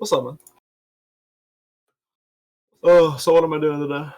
What's up, man? So what am I doing today?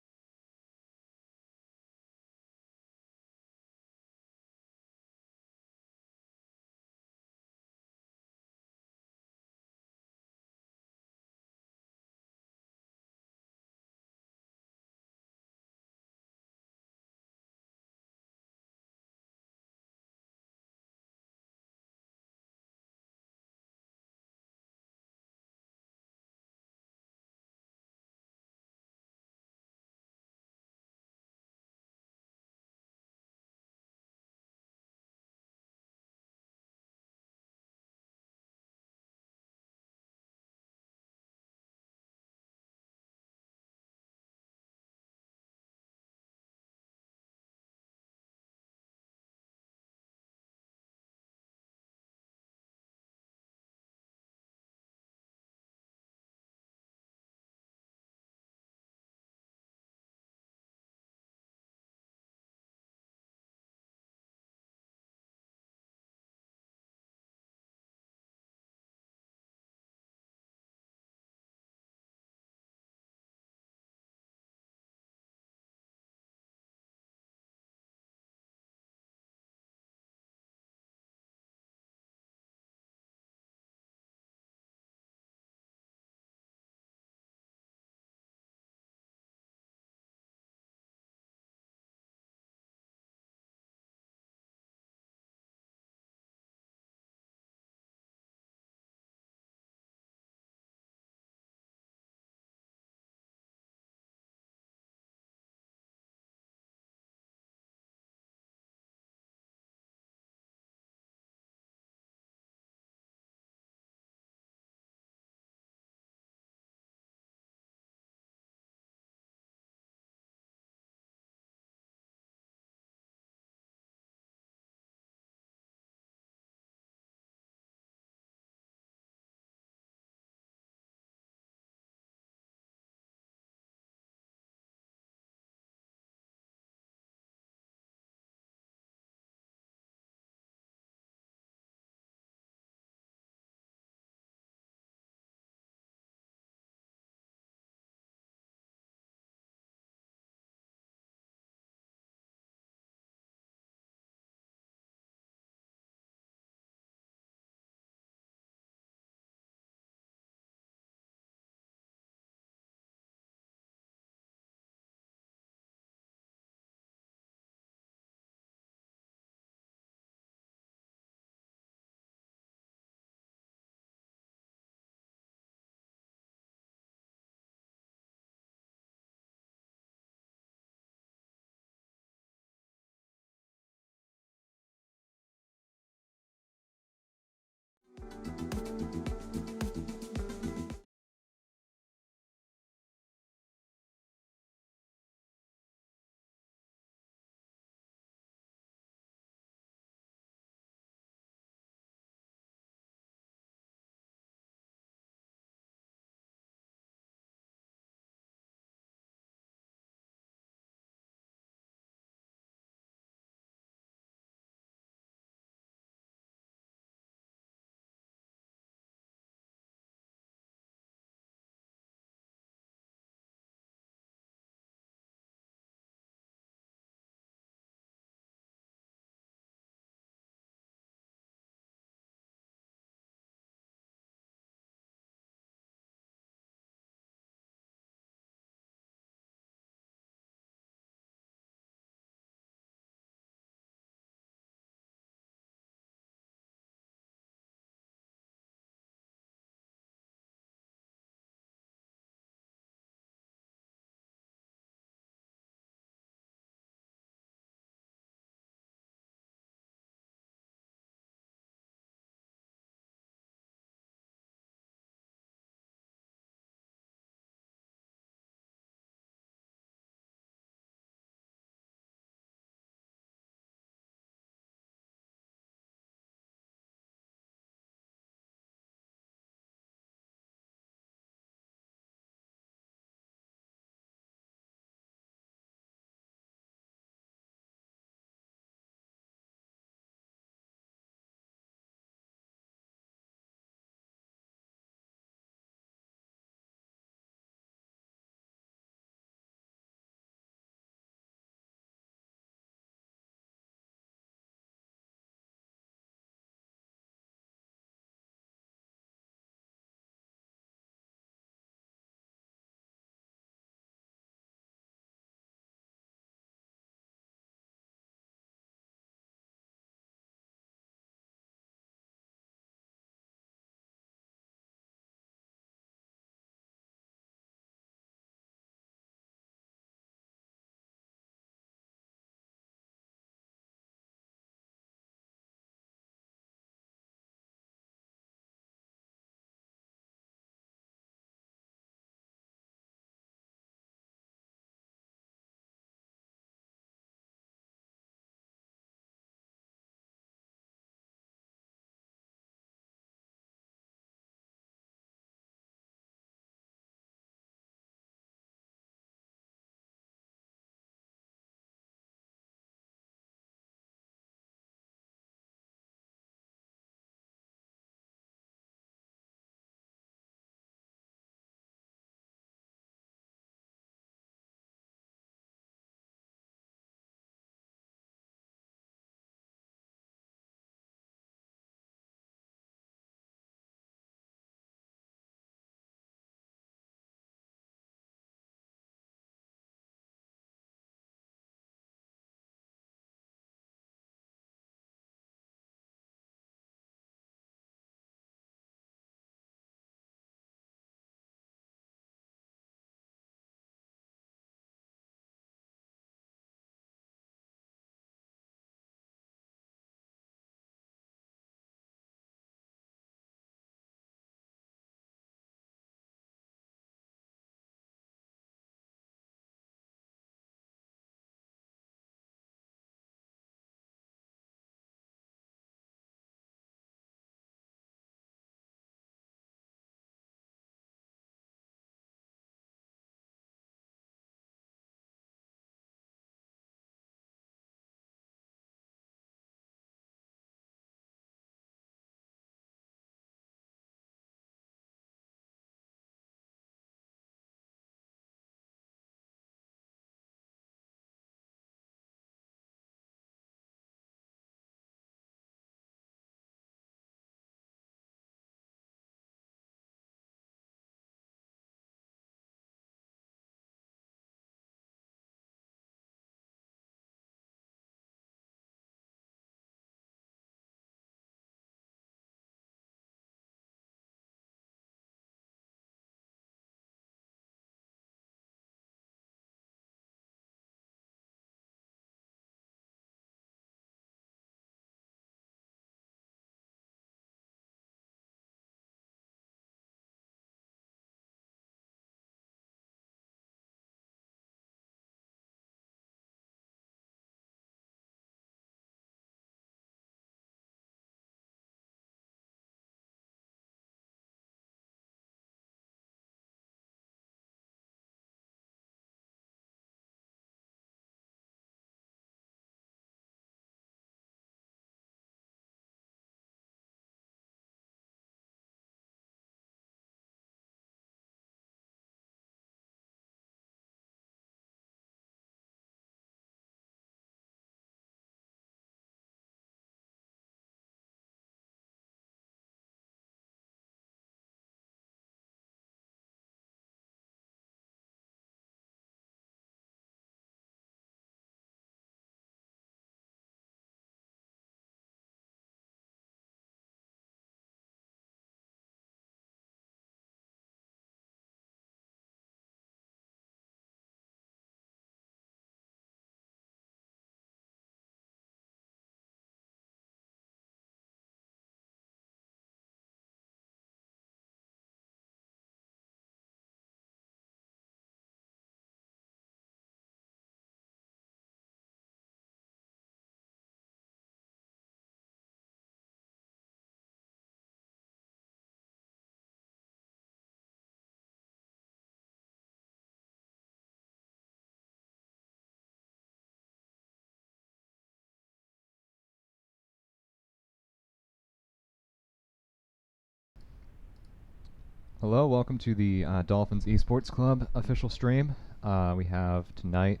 Hello, welcome to the Dolphins Esports Club official stream. We have tonight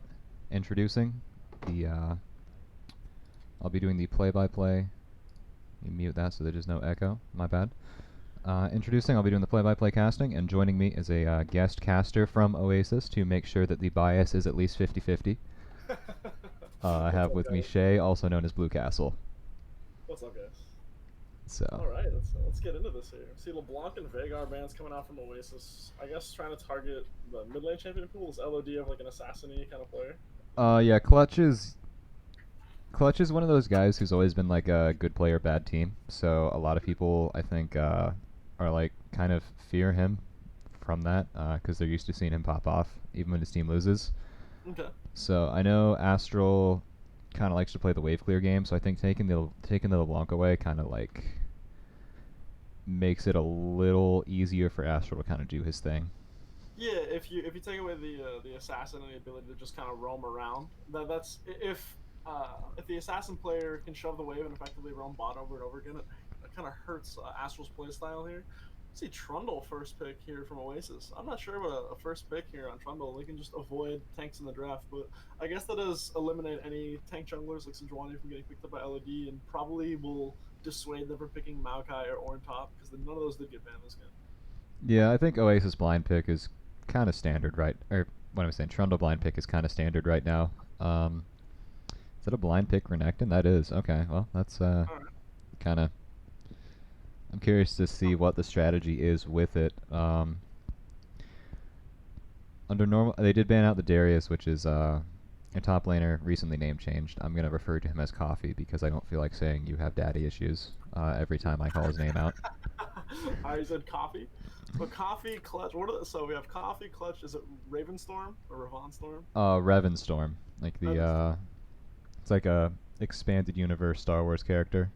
introducing the. I'll be doing the play-by-play. You mute that so there's no echo. My bad. Introducing, I'll be doing the play-by-play casting, and joining me is a guest caster from Oasis to make sure that the bias is at least 50-50. I have with me Shay, also known as Blue Castle. What's up, guys? So. All right, let's get into this here. See, LeBlanc and Vagar bands coming out from Oasis. I guess trying to target the mid lane champion pool. Is LOD of like an assassin-y kind of player? Yeah, Clutch is one of those guys who's always been like a good player, bad team. So a lot of people, I think, are like kind of fear him from that because they're used to seeing him pop off even when his team loses. Okay. So I know Astral kind of likes to play the wave clear game. So I think taking the LeBlanc away kind of like makes it a little easier for Astral to kind of do his thing. Yeah, if you take away the assassin and the ability to just kind of roam around, that's if the assassin player can shove the wave and effectively roam bot over and over again, it kind of hurts Astral's playstyle here. Let's see Trundle first pick here from Oasis. I'm not sure about a first pick here on Trundle. They can just avoid tanks in the draft, but I guess that does eliminate any tank junglers like Sejuani from getting picked up by LOD, and probably will dissuade them from picking Maokai or Ornn top because none of those did get banned this game. Yeah, I think Oasis blind pick is kind of standard, right? Or what am I saying? Trundle blind pick is kind of standard right now. Is that a blind pick Renekton? That is. Okay, well, that's All right. kind of. I'm curious to see what the strategy is with it. Under normal, they did ban out the Darius, which is a top laner recently name changed. I'm gonna refer to him as Coffee because I don't feel like saying you have daddy issues every time I call his name out. I said coffee. But coffee, clutch. So we have coffee, clutch. Is it Ravenstorm or Ravonstorm? Revenstorm, like the Ravenstorm. it's like a expanded universe Star Wars character.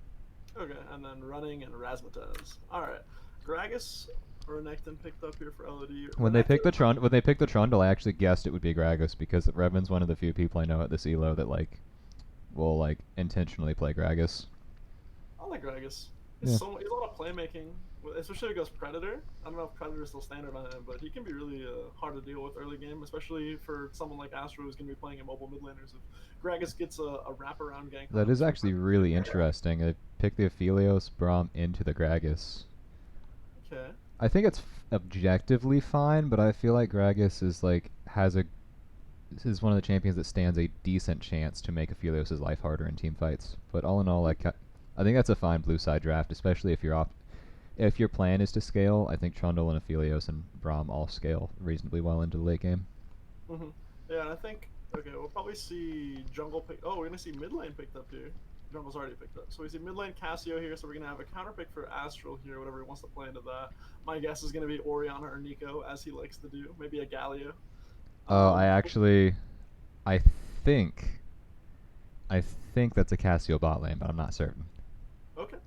Okay, and then running and Razmataz. All right, Gragas or Renekton picked up here for LOD. When they picked Renekton. the Trundle, I actually guessed it would be Gragas because Revan's one of the few people I know at this elo that like will like intentionally play Gragas. I like Gragas. Yeah. He's a lot of playmaking, especially if he goes Predator. I don't know if Predator is still standard on him, but he can be really hard to deal with early game, especially for someone like Astro who's going to be playing immobile mid laners. If Gragas gets a wraparound gank, That is actually really interesting. They picked the Aphelios Braum into the Gragas. Okay. I think it's objectively fine, but I feel like Gragas is one of the champions that stands a decent chance to make Aphelios' life harder in team fights. But all in all, like I think that's a fine blue side draft, especially if your plan is to scale. I think Trundle and Aphelios and Braum all scale reasonably well into the late game. Mm-hmm. Yeah, and I think we'll probably see jungle pick. Oh, we're gonna see mid lane picked up here. Jungle's already picked up, so we see mid lane Cassio here. So we're gonna have a counter pick for Astral here, whatever he wants to play into that. My guess is gonna be Orianna or Nico, as he likes to do. Maybe a Galio. Oh, Um, I think, I think that's a Cassio bot lane, but I'm not certain. okay.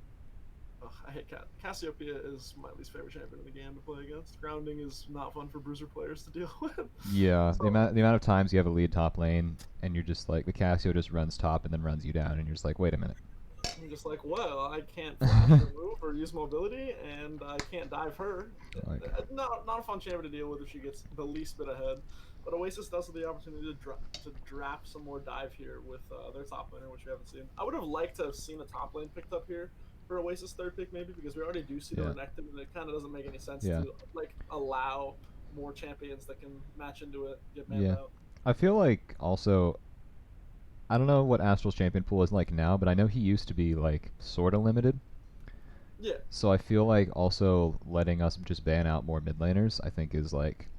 Ugh, I hate Cassiopeia is my least favorite champion in the game to play against. Grounding is not fun for bruiser players to deal with. Yeah, the So amount of times you have a lead top lane and you're just like the Cassio just runs top and then runs you down and you're just like, wait a minute. I'm just like, well, I can't flash or move or use mobility, and I can't dive her. Like, Not a fun champion to deal with if she gets the least bit ahead. But Oasis does have the opportunity to draft some more dive here with their top laner, which we haven't seen. I would have liked to have seen a top lane picked up here for Oasis third pick, maybe, because we already do see the yeah, Renekton, and it kind of doesn't make any sense yeah, to like allow more champions that can match into it get manned yeah. out. I feel like also I don't know what Astral's champion pool is like now, but I know he used to be like sort of limited. Yeah, So I feel like also letting us just ban out more mid laners, I think is like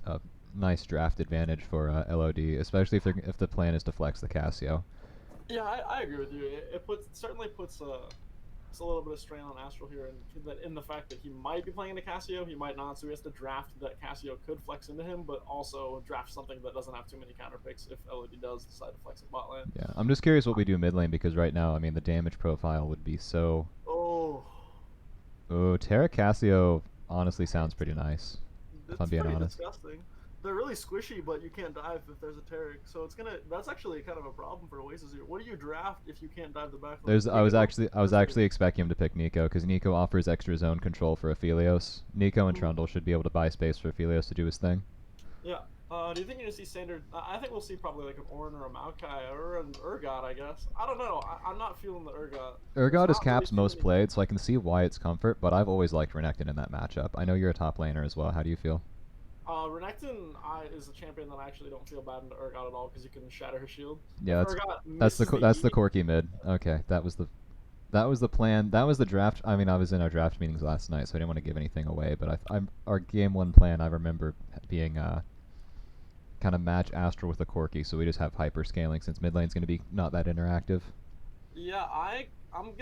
a nice draft advantage for LOD, especially if the plan is to flex the Cassio. yeah, I agree with you. It certainly puts it's a little bit of strain on Astral here, and that in the fact that he might be playing into Cassio, he might not. So he has to draft that Cassio could flex into him, but also draft something that doesn't have too many counter picks if LOD does decide to flex at bot lane. Yeah, I'm just curious what we do mid lane because right now, I mean, the damage profile would be so. Oh, Oh, Terra Cassio honestly sounds pretty nice, if I'm it's being pretty honest. disgusting. they're really squishy, but you can't dive if there's a Taric. So that's actually kind of a problem for Oasis here. What do you draft if you can't dive the backline? There's I was Nico? actually I was actually expecting him to pick Nico because Nico offers extra zone control for Aphelios. Nico and Mhm. Trundle should be able to buy space for Aphelios to do his thing. Yeah. Do you think you're gonna see standard? I think we'll see probably like an Ornn or a Maokai or an Urgot. I guess. I don't know. I'm not feeling the Urgot. There's Urgot is not really Cap's too most many. played, so I can see why it's comfort, but I've always liked Renekton in that matchup. I know you're a top laner as well. How do you feel? Renekton is a champion that I actually don't feel bad into Urgot at all because you can shatter her shield. If Yeah, Urgot misses the that's the E, Corki mid. Okay, that was the plan. That was the draft. I mean, I was in our draft meetings last night, so I didn't want to give anything away. But I'm our game one plan. I remember being kind of match Astral with a Corki, so we just have hyper scaling since mid lane's going to be not that interactive. yeah,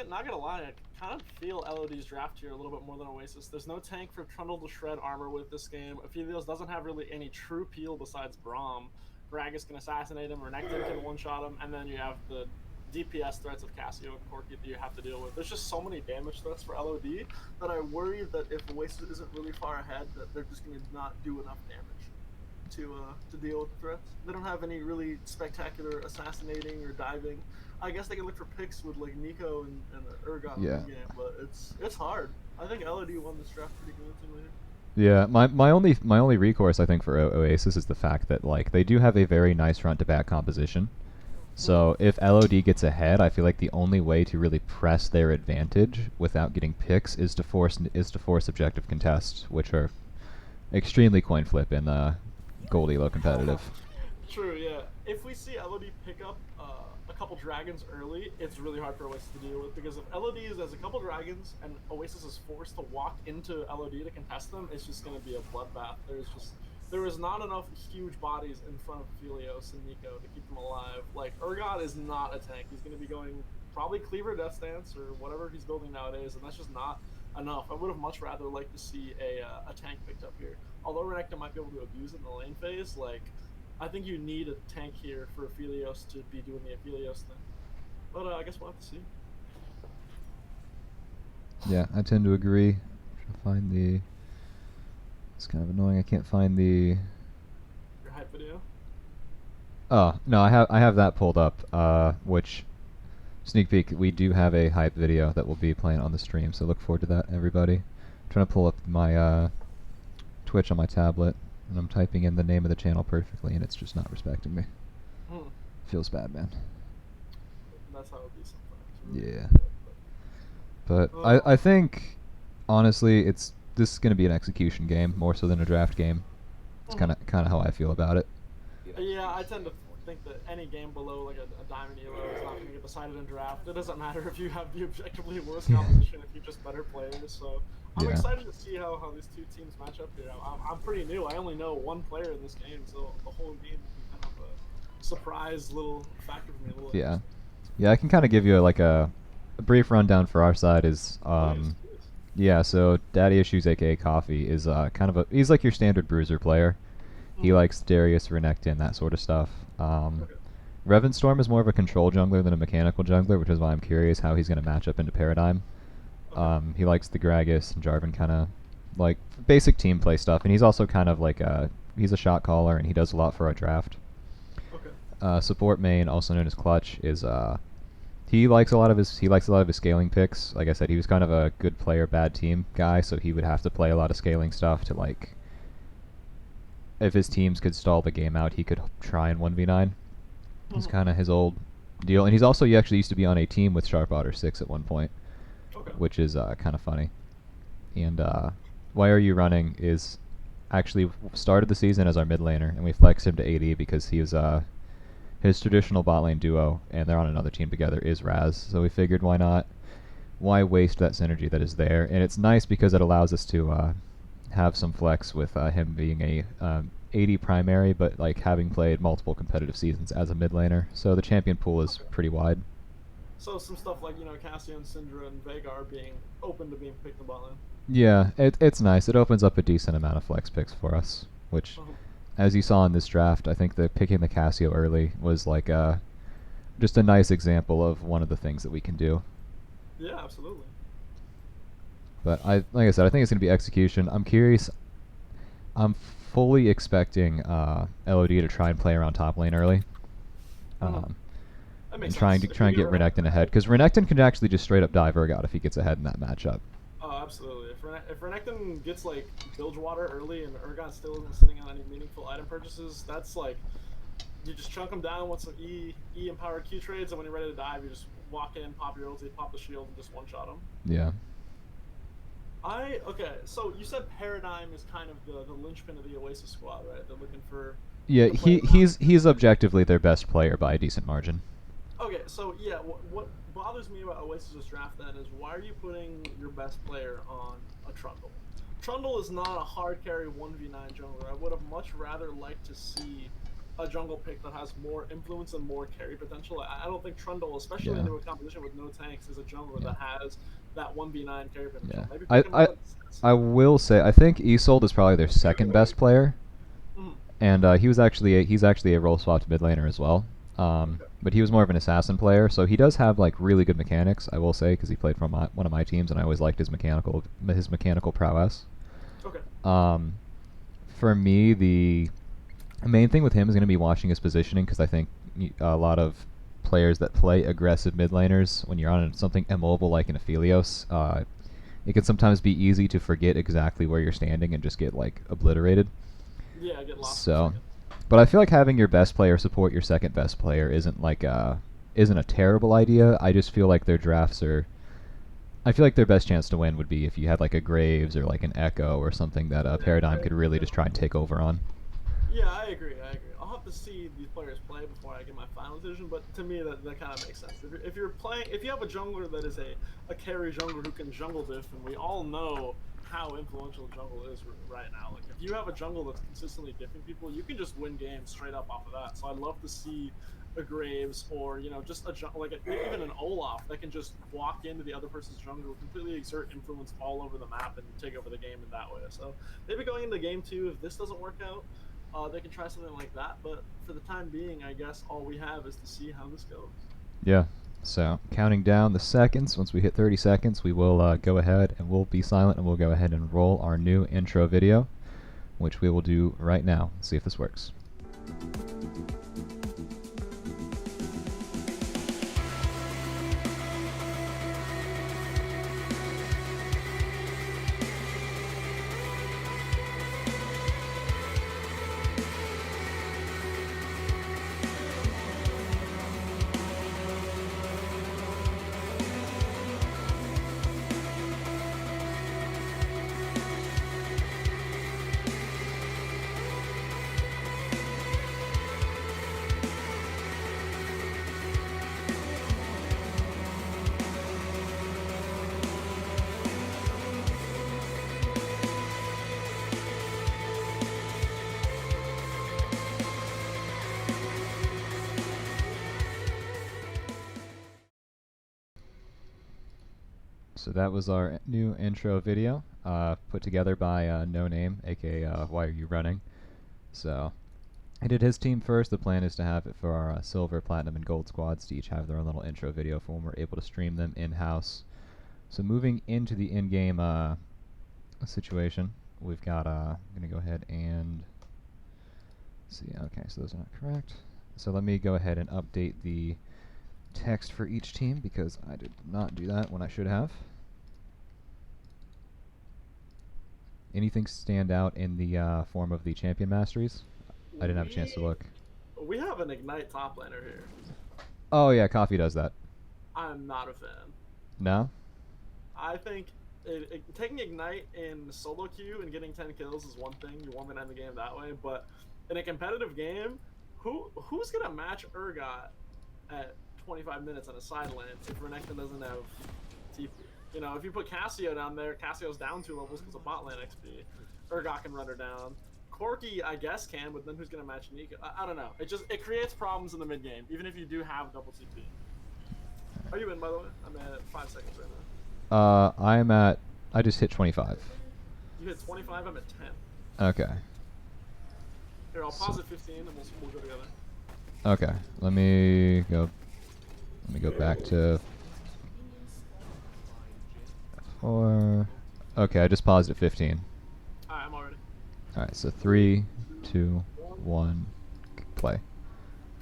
not gonna lie, I kind of feel LOD's draft here a little bit more than Oasis. There's no tank for Trundle to shred armor with this game. Aphelios doesn't have really any true peel besides Braum. Gragas can assassinate him, Renekton can one-shot him, and then you have the DPS threats of Cassio and Corki that you have to deal with. There's just so many damage threats for LOD that I worry that if Oasis isn't really far ahead, that they're just gonna not do enough damage to deal with the threats. They don't have any really spectacular assassinating or diving. I guess they can look for picks with like Nico and Urgot in Yeah. the game, but it's hard. I think LOD won this draft pretty convincingly. Yeah, my only recourse I think for Oasis is the fact that like they do have a very nice front to back composition. Mhm. So if LOD gets ahead, I feel like the only way to really press their advantage without getting picks is to force objective contests, which are extremely coin flip in Gold Elo competitive. True, yeah. If we see LOD pick up a couple dragons early, it's really hard for Oasis to deal with because if LOD has a couple dragons and Oasis is forced to walk into LOD to contest them, it's just going to be a bloodbath. There is not enough huge bodies in front of Helios and Nico to keep them alive. Like Urgot is not a tank. He's going to be going probably Cleaver Death Stance or whatever he's building nowadays, and that's just not enough. I would have much rather liked to see a tank picked up here. Although Renekton might be able to abuse it in the lane phase, like I think you need a tank here for Aphelios to be doing the Aphelios thing. But I guess we'll have to see. Yeah, I tend to agree. Trying to find the. It's kind of annoying. I can't find the. Your hype video. Oh no, I have that pulled up. Which sneak peek, we do have a hype video that will be playing on the stream, so look forward to that, everybody. I'm trying to pull up my Twitch on my tablet, and I'm typing in the name of the channel perfectly, and it's just not respecting me. Hmm. Feels bad, man. That's how it be sometimes. Really Yeah. bad, But I think honestly, this is gonna be an execution game more so than a draft game. It's Mhm. kind of how I feel about it. Yeah, I tend to think that any game below like a diamond elo is not going to get decided in draft. It doesn't matter if you have the objectively worse composition if you're just better players. So I'm Yeah. excited to see how these two teams match up here. I'm pretty new. I only know one player in this game, so the whole game is kind of a surprise little factor for me. A little Yeah. interesting. Yeah, I can kind of give you like a brief rundown for our side is Please, please. yeah, so Daddy Issues aka Coffee is kind of he's like your standard bruiser player. He Mhm. likes Darius, Renekton, that sort of stuff. Okay. Revenstorm is more of a control jungler than a mechanical jungler, which is why I'm curious how he's going to match up into Paradigm. Okay. He likes the Gragas and Jarvan kind of like basic team play stuff, and he's also kind of like he's a shot caller and he does a lot for our draft. Okay. Support main, also known as Clutch, is he likes a lot of his scaling picks. Like I said, he was kind of a good player, bad team guy, so he would have to play a lot of scaling stuff to like if his teams could stall the game out, he could try and 1v9. It's Mhm. kind of his old deal, and he actually used to be on a team with Sharp Otter 6 at one point, Okay. which is kind of funny. And Why Are You Running is actually started the season as our mid laner, and we flexed him to AD because he was his traditional bot lane duo, and they're on another team together, is Raz. So we figured why waste that synergy that is there? And it's nice because it allows us to have some flex with him being a 80 primary, but like having played multiple competitive seasons as a mid laner. So the champion pool is Okay. pretty wide. So some stuff like Cassio and Syndra and Veigar being open to being picked in bot lane. Yeah, it's nice. It opens up a decent amount of flex picks for us, which, Uh-huh. as you saw in this draft, I think the picking the Casio early was like just a nice example of one of the things that we can do. Yeah, absolutely. But like I said, I think it's gonna be execution. I'm curious. I'm fully expecting LOD to try and play around top lane early. Mhm. That And makes trying sense. to If try you and get get rid of Renekton ahead, because Renekton can actually just straight up dive Urgot if he gets ahead in that matchup. Oh, absolutely. If Renekton gets like Bilgewater early and Urgot still isn't sitting on any meaningful item purchases, that's like you just chunk him down with some E empowered Q trades, and when you're ready to dive, you just walk in, pop your ulti, pop the shield, and just one shot him. Yeah. Okay, so you said Paradigm is kind of the linchpin of the Oasis squad, right? They're looking for Yeah, the player. he's objectively their best player by a decent margin. Okay, so yeah, what bothers me about Oasis' draft then is why are you putting your best player on a Trundle? Trundle is not a hard carry 1v9 jungler. I would have much rather liked to see a jungle pick that has more influence and more carry potential. I don't think Trundle, especially Yeah. into a composition with no tanks, is a jungler Yeah. that has that 1v9 carry potential. Yeah. Maybe I, pick him I up at I will say I think Isolde is probably their second best player, and he's actually a role swapped mid laner as well. But he was more of an assassin player, so he does have like really good mechanics. I will say because he played for one of my teams, and I always liked his mechanical prowess. Okay. For me, the main thing with him is going to be watching his positioning because I think a lot of players that play aggressive mid laners, when you're on something immobile like an Aphelios, it can sometimes be easy to forget exactly where you're standing and just get like obliterated. Yeah, get lost. So, but I feel like having your best player support your second best player isn't a terrible idea. I just feel like their drafts are. I feel like their best chance to win would be if you had like a Graves or like an Echo or something that Paradigm could really just try and take over on. Yeah, I agree. I'll have to see these players play before I get my final decision, but to me that kind of makes sense. If you're playing, if you have a jungler that is a carry jungler who can jungle diff, and we all know how influential jungle is right now. Like if you have a jungle that's consistently diffing people, you can just win games straight up off of that. So I'd love to see a Graves or just even an Olaf that can just walk into the other person's jungle, completely exert influence all over the map and take over the game in that way. So maybe going into game 2, if this doesn't work out, they can try something like that. But for the time being, I guess all we have is to see how this goes. Yeah. So counting down the seconds. Once we hit 30 seconds, we will go ahead and we'll be silent and we'll go ahead and roll our new intro video, which we will do right now. See if this works. So that was our new intro video, put together by No Name, aka Why Are You Running? So I did his team first. The plan is to have it for our silver, platinum, and gold squads to each have their own little intro video for when we're able to stream them in-house. So moving into the in-game situation, we've got, I'm going to go ahead and see. Okay, so those are not correct. So let me go ahead and update the text for each team because I did not do that when I should have. Anything stand out in the form of the Champion Masteries? I didn't have a chance to look. We have an Ignite top laner here. Oh yeah, Coffee does that. I'm not a fan. No? I think taking Ignite in solo queue and getting 10 kills is one thing. You want to end the game that way, but in a competitive game, who's gonna match Urgot at 25 minutes on a side lane if Renekton doesn't have TP? You know, if you put Cassio down there, Cassio's down 2 levels because of bot lane XP. Urgot can run her down. Corki, I guess, can, but then who's gonna match Nico? I don't know. It creates problems in the mid game, even if you do have double TP. Are you in, by the way? I'm at 5 seconds right now. I just hit 25. You hit 25. I'm at 10. Okay. Here, I'll pause at 15, and we'll go together. Okay. Let me go back to 4. Okay, I just paused at 15. Alright, I'm already. Alright, so 3, 2, 1, play.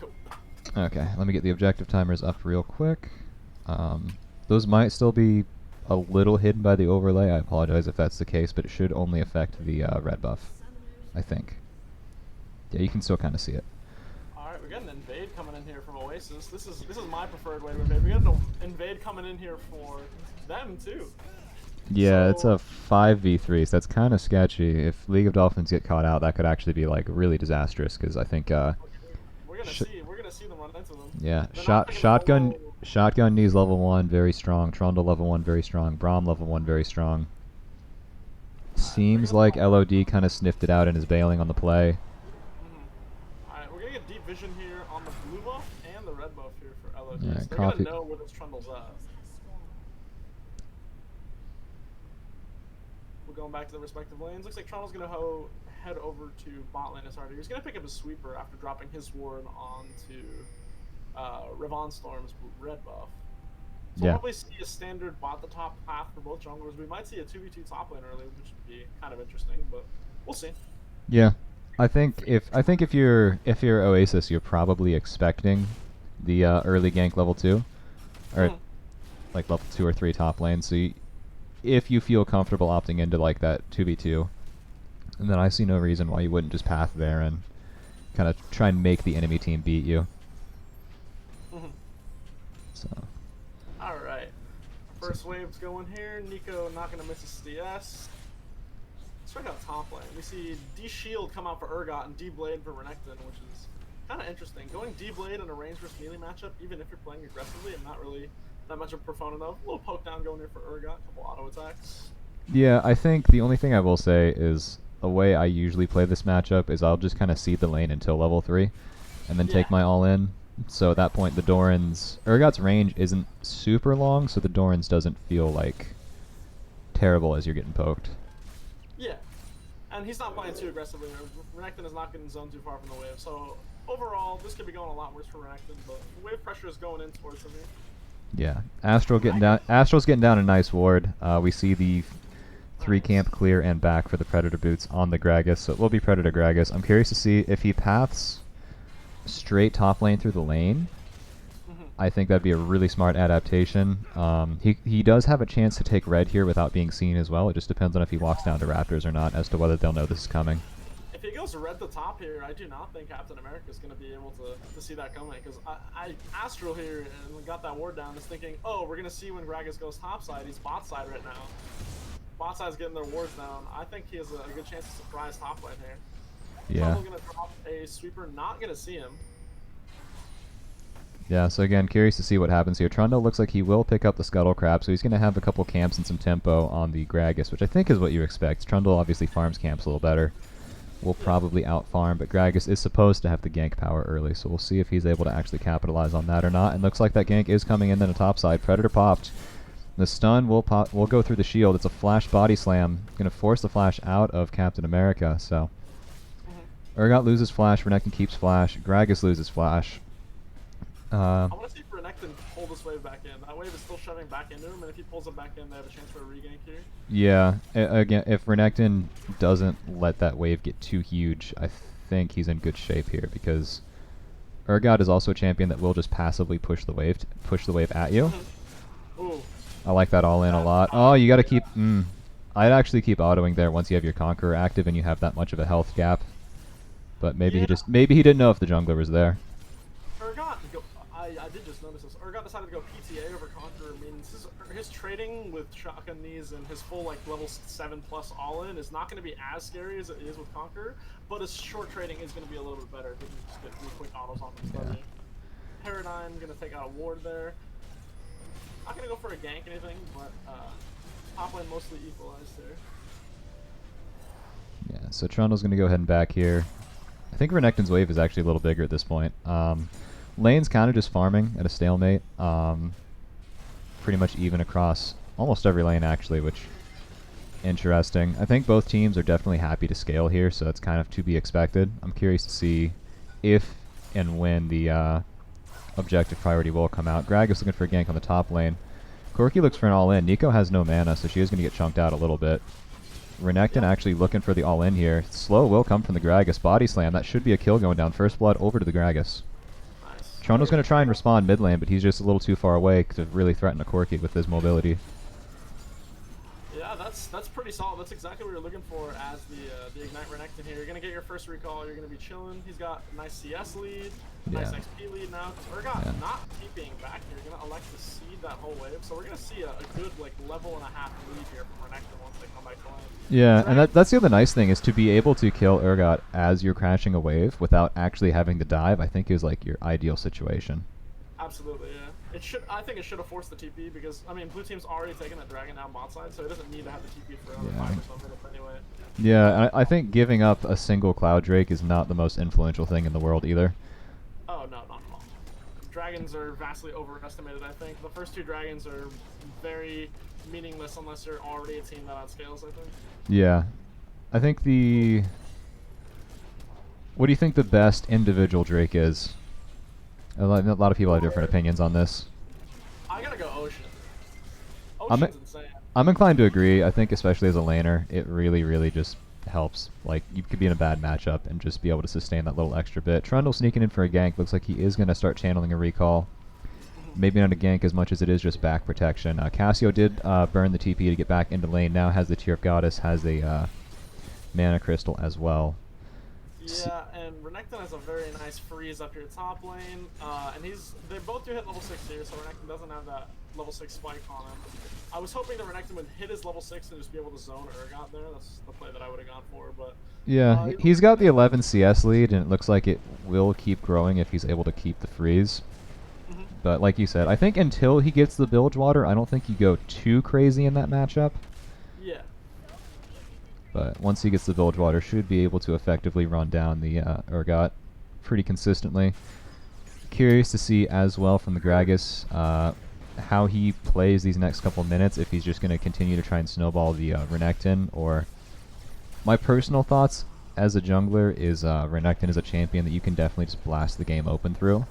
Cool. Okay, let me get the objective timers up real quick. Those might still be a little hidden by the overlay. I apologize if that's the case, but it should only affect the red buff, I think. Yeah, you can still kind of see it. Alright, we got an invade coming in here from Oasis. This is my preferred way to invade. We got an invade coming in here for them too. Yeah, So- it's a 5v3, so that's kind of sketchy. If League of Dolphins get caught out, that could actually be like really disastrous, because I think We're gonna see them run into them. yeah, They're not taking shotgun solo- shotgun knees level 1 very strong, Trundle level 1 very strong, Braum level 1 very strong. Seems like LOD kind of sniffed it out and is bailing on the play. Alright, we're gonna get deep vision here on the blue buff and the red buff here for LOD. Alright, So they're copy. gonna know where this Trundle's at. We're going back to the respective lanes. Looks like Trundle's gonna head over to bot lane SRD. He's gonna pick up a sweeper after dropping his ward onto Revon Storm's red buff. So Yeah. we'll probably see a standard bot the top path for both junglers. We might see a 2v2 top lane early, which would be kind of interesting, but we'll see. Yeah, I think if you're Oasis, you're probably expecting the early gank level 2, or Mhm. like level 2 or 3 top lane. So if you feel comfortable opting into like that 2v2, and then I see no reason why you wouldn't just path there and kind of try and make the enemy team beat you. Mhm. So Alright. First wave's going here. Nico not going to miss a CS. Let's check out top lane. We see D-Shield come out for Urgot and D-Blade for Renekton, which is kind of interesting. Going D-Blade in a range versus melee matchup, even if you're playing aggressively, I'm not really that much of a proponent of. A little poke down going here for Urgot, a couple auto attacks. yeah, I think the only thing I will say is the way I usually play this matchup is I'll just kind of seed the lane until level 3, and then take Yeah. my all in. So at that point, the Doran's Urgot's range isn't super long, so the Doran's doesn't feel like terrible as you're getting poked. Yeah. And he's not playing too aggressively. Renekton is not getting zoned too far from the wave. So overall, this could be going a lot worse for Renekton, but wave pressure is going in towards him here. Yeah, Astral's getting down a nice ward. We see the 3 camp clear and back for the Predator boots on the Gragas, so it will be Predator Gragas. I'm curious to see if he paths straight top lane through the lane. I think that'd be a really smart adaptation. He does have a chance to take red here without being seen as well. It just depends on if he walks down to Raptors or not as to whether they'll know this is coming. If he goes red the top here, I do not think Captain America is going to be able to see that coming, because Astral here and got that ward down is thinking, oh, we're going to see when Gragas goes top side. He's bot side right now. Bot side's getting their wards down. I think he has a good chance to surprise top lane here. Yeah. Probably going to drop a sweeper, not going to see him. Yeah, so again, curious to see what happens here. Trundle looks like he will pick up the Scuttle Crab, so he's going to have a couple camps and some tempo on the Gragas, which I think is what you expect. Trundle obviously farms camps a little better. Will probably out-farm, but Gragas is supposed to have the gank power early, so we'll see if he's able to actually capitalize on that or not. And looks like that gank is coming in on the top side. Predator popped. The stun will go through the shield. It's a flash body slam. Going to force the flash out of Captain America, so... Urgot loses flash, Renekton keeps flash, Gragas loses flash. I want to see if Renekton pull this wave back in. That wave is still shoving back into him, and if he pulls it back in, they have a chance for a regank here. Yeah, again, if Renekton doesn't let that wave get too huge, I think he's in good shape here, because Urgot is also a champion that will just passively push the wave at you. Ooh. I like that all in a lot. Oh, you got to keep... I'd actually keep autoing there once you have your Conqueror active and you have that much of a health gap. But maybe maybe he didn't know if the jungler was there. Urgot, I did just notice this. Urgot decided to go PTA over Conqueror. Means his trading with shotgun knees and his full like level 7+ all-in is not going to be as scary as it is with Conqueror, but his short trading is going to be a little bit better. He can just get really quick autos on him. Yeah. Paradigm going to take out a ward there. Not going to go for a gank or anything, but top lane mostly equalized there. Yeah, so Trundle's going to go ahead and back here. I think Renekton's wave is actually a little bigger at this point. Lane's kind of just farming at a stalemate. Pretty much even across almost every lane, actually, which interesting. I think both teams are definitely happy to scale here, so it's kind of to be expected. I'm curious to see if and when the objective priority will come out. Gragas looking for a gank on the top lane. Corki looks for an all-in. Nico has no mana, so she is going to get chunked out a little bit. Renekton actually looking for the all-in here. Slow will come from the Gragas. Body slam. That should be a kill going down. First blood over to the Gragas. Nice. Trundle's going to try and respond mid lane, but he's just a little too far away to really threaten a Corki with his mobility. Yeah, that's pretty solid. That's exactly what you're looking for as the Ignite Renekton here. You're gonna get your first recall. You're gonna be chilling. He's got a nice CS lead, nice XP lead now. Urgot not keeping back here. You're gonna elect to seed that whole wave. So we're gonna see a good like level and a half lead here from Renekton once they come back to lane. Yeah, and that's the other nice thing is to be able to kill Urgot as you're crashing a wave without actually having to dive. I think is like your ideal situation. Absolutely, yeah. I think it should have forced the TP because I mean blue team's already taken that dragon down bot side, so it doesn't need to have the TP for another 5 or something anyway. Yeah, I think giving up a single Cloud Drake is not the most influential thing in the world either. Oh no, not at all. Dragons are vastly overestimated. I think the first 2 dragons are very meaningless unless you're already a team that outscales. I think. Yeah, I think the. What do you think the best individual Drake is? A lot of people have different opinions on this. I gotta go Ocean. Ocean's insane. I'm inclined to agree. I think especially as a laner, it really, really just helps. Like, you could be in a bad matchup and just be able to sustain that little extra bit. Trundle sneaking in for a gank. Looks like he is going to start channeling a recall. Maybe not a gank as much as it is just back protection. Cassio did burn the TP to get back into lane. Now has the Tear of Goddess, has a mana crystal as well. Yeah, and Renekton has a very nice freeze up your top lane, and they both do hit level 6 here, so Renekton doesn't have that level 6 spike on him. I was hoping that Renekton would hit his level 6 and just be able to zone Urgot there. That's the play that I would have gone for, but... Yeah, he's got the 11 CS lead, and it looks like it will keep growing if he's able to keep the freeze. But like you said, I think until he gets the Bilgewater, I don't think you go too crazy in that matchup. Yeah. But once he gets the Bilgewater, should be able to effectively run down the Urgot pretty consistently. Curious to see as well from the Gragas how he plays these next couple minutes, if he's just going to continue to try and snowball the Renekton, or... My personal thoughts as a jungler is Renekton is a champion that you can definitely just blast the game open through.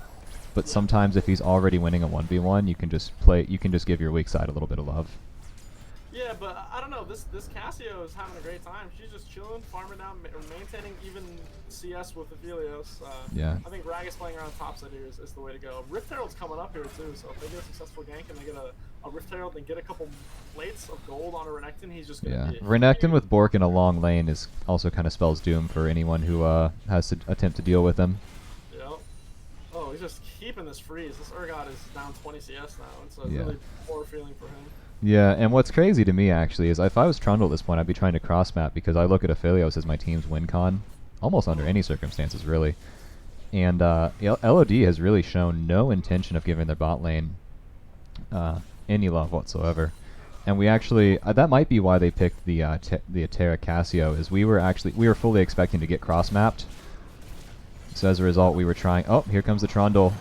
But sometimes if he's already winning a 1v1, you can just give your weak side a little bit of love. Yeah, but I don't know. This Cassio is having a great time. She's just chilling, farming down, maintaining even CS with Aphelios. Yeah. I think Gragas playing around top side here is the way to go. Rift Herald's coming up here too, so if they get a successful gank and they get a Rift Herald and get a couple plates of gold on a Renekton, he's just gonna be... Renekton with Bork in a long lane is also kind of spells doom for anyone who has to attempt to deal with him. Yep. Oh, he's just keeping this freeze. This Urgot is down 20 CS now. It's a really poor feeling for him. Yeah, and what's crazy to me actually is if I was Trundle at this point, I'd be trying to cross map because I look at Aphelios as my team's win con, almost under any circumstances really. And LOD has really shown no intention of giving their bot lane any love whatsoever. And we actually that might be why they picked the Terra Cassio, is we were fully expecting to get cross mapped. So as a result, we were trying. Oh, here comes the Trundle.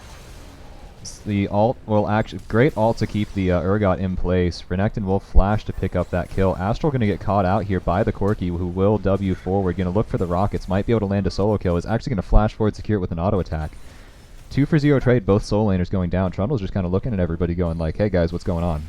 The ult will actually great ult to keep the Urgot in place. Renekton will flash to pick up that kill. Astral going to get caught out here by the Corki, who will W forward. Going to look for the rockets. Might be able to land a solo kill. Is actually going to flash forward, secure it with an auto attack. 2 for 0 trade. Both solo laners going down. Trundle's just kind of looking at everybody, going like, "Hey guys, what's going on?"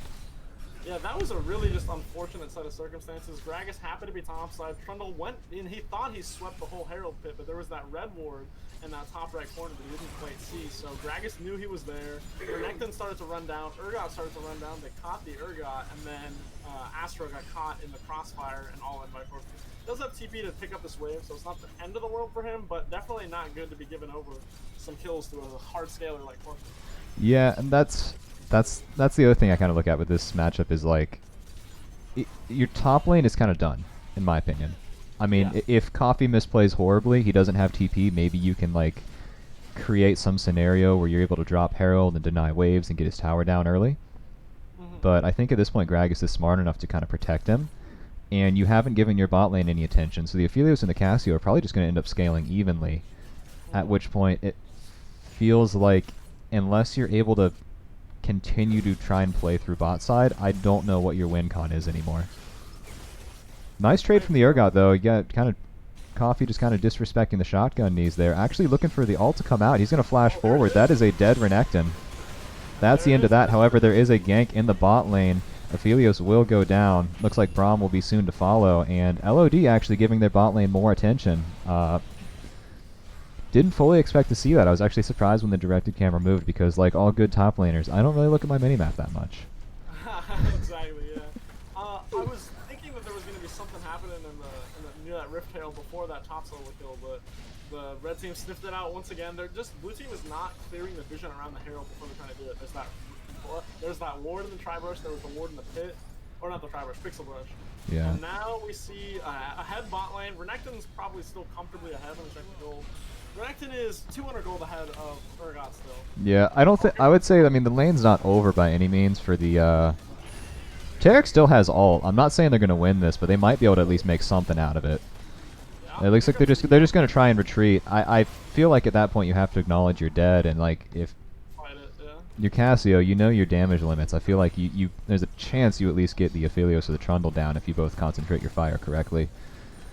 Yeah, that was a really just unfortunate set of circumstances. Gragas happened to be topside. Trundle went in. He thought he swept the whole Herald pit, but there was that red ward in that top right corner that he didn't quite see. So Gragas knew he was there. Renekton started to run down. Urgot started to run down. They caught the Urgot, and then Astro got caught in the crossfire and all in by Corki. Does have TP to pick up this wave, so it's not the end of the world for him, but definitely not good to be given over some kills to a hard scaler like Corki. Yeah, and that's the other thing I kind of look at with this matchup is like, your top lane is kind of done, in my opinion. I mean, if Coffee misplays horribly, he doesn't have TP, maybe you can like create some scenario where you're able to drop Herald and deny waves and get his tower down early. But I think at this point Gragas is smart enough to kind of protect him, and you haven't given your bot lane any attention, so the Aphelios and the Cassio are probably just going to end up scaling evenly, at which point it feels like, unless you're able to continue to try and play through bot side, I don't know what your win con is anymore. Nice trade from the Urgot though. You got kind of Coffee just kind of disrespecting the shotgun knees there. Actually looking for the ult to come out. He's going to flash forward. That is a dead Renekton. That's the end of that. However, there is a gank in the bot lane. Aphelios will go down. Looks like Braum will be soon to follow, and LOD actually giving their bot lane more attention. Didn't fully expect to see that. I was actually surprised when the directed camera moved because, like all good top laners, I don't really look at my minimap that much. Exactly, yeah. I was thinking that there was going to be something happening near that Rift Herald before that top solo kill, but the red team sniffed it out once again. Blue team is not clearing the vision around the Herald before they're trying to do it. There's that ward in the Tri-Brush, there was the ward in the pit, or not the Tri-Brush, Pixel Brush. Yeah. And now we see ahead bot lane. Renekton's probably still comfortably ahead. Let me check the gold. Renekton is 200 gold ahead of Urgot still. Yeah, I don't think I would say. I mean, the lane's not over by any means for the. Taric still has ult. I'm not saying they're gonna win this, but they might be able to at least make something out of it. Yeah, it looks like they're just gonna try and retreat. I feel like at that point you have to acknowledge you're dead, and like if you're Cassio, you know your damage limits. I feel like there's a chance you at least get the Aphelios or the Trundle down if you both concentrate your fire correctly.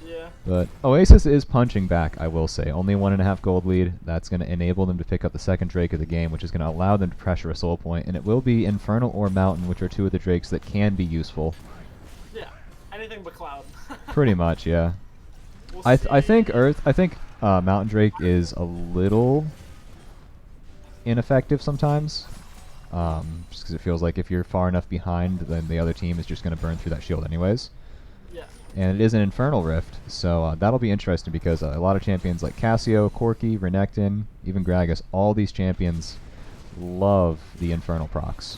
Yeah. But Oasis is punching back, I will say. Only 1.5 gold lead. That's going to enable them to pick up the second Drake of the game, which is going to allow them to pressure a soul point. And it will be Infernal or Mountain, which are two of the Drakes that can be useful. Yeah, anything but Cloud. Pretty much, yeah. I think Mountain Drake is a little ineffective sometimes. Just because it feels like if you're far enough behind, then the other team is just going to burn through that shield anyways. Yeah. And it is an Infernal Rift, so that'll be interesting because a lot of champions like Cassio, Corki, Renekton, even Gragas, all these champions love the Infernal procs.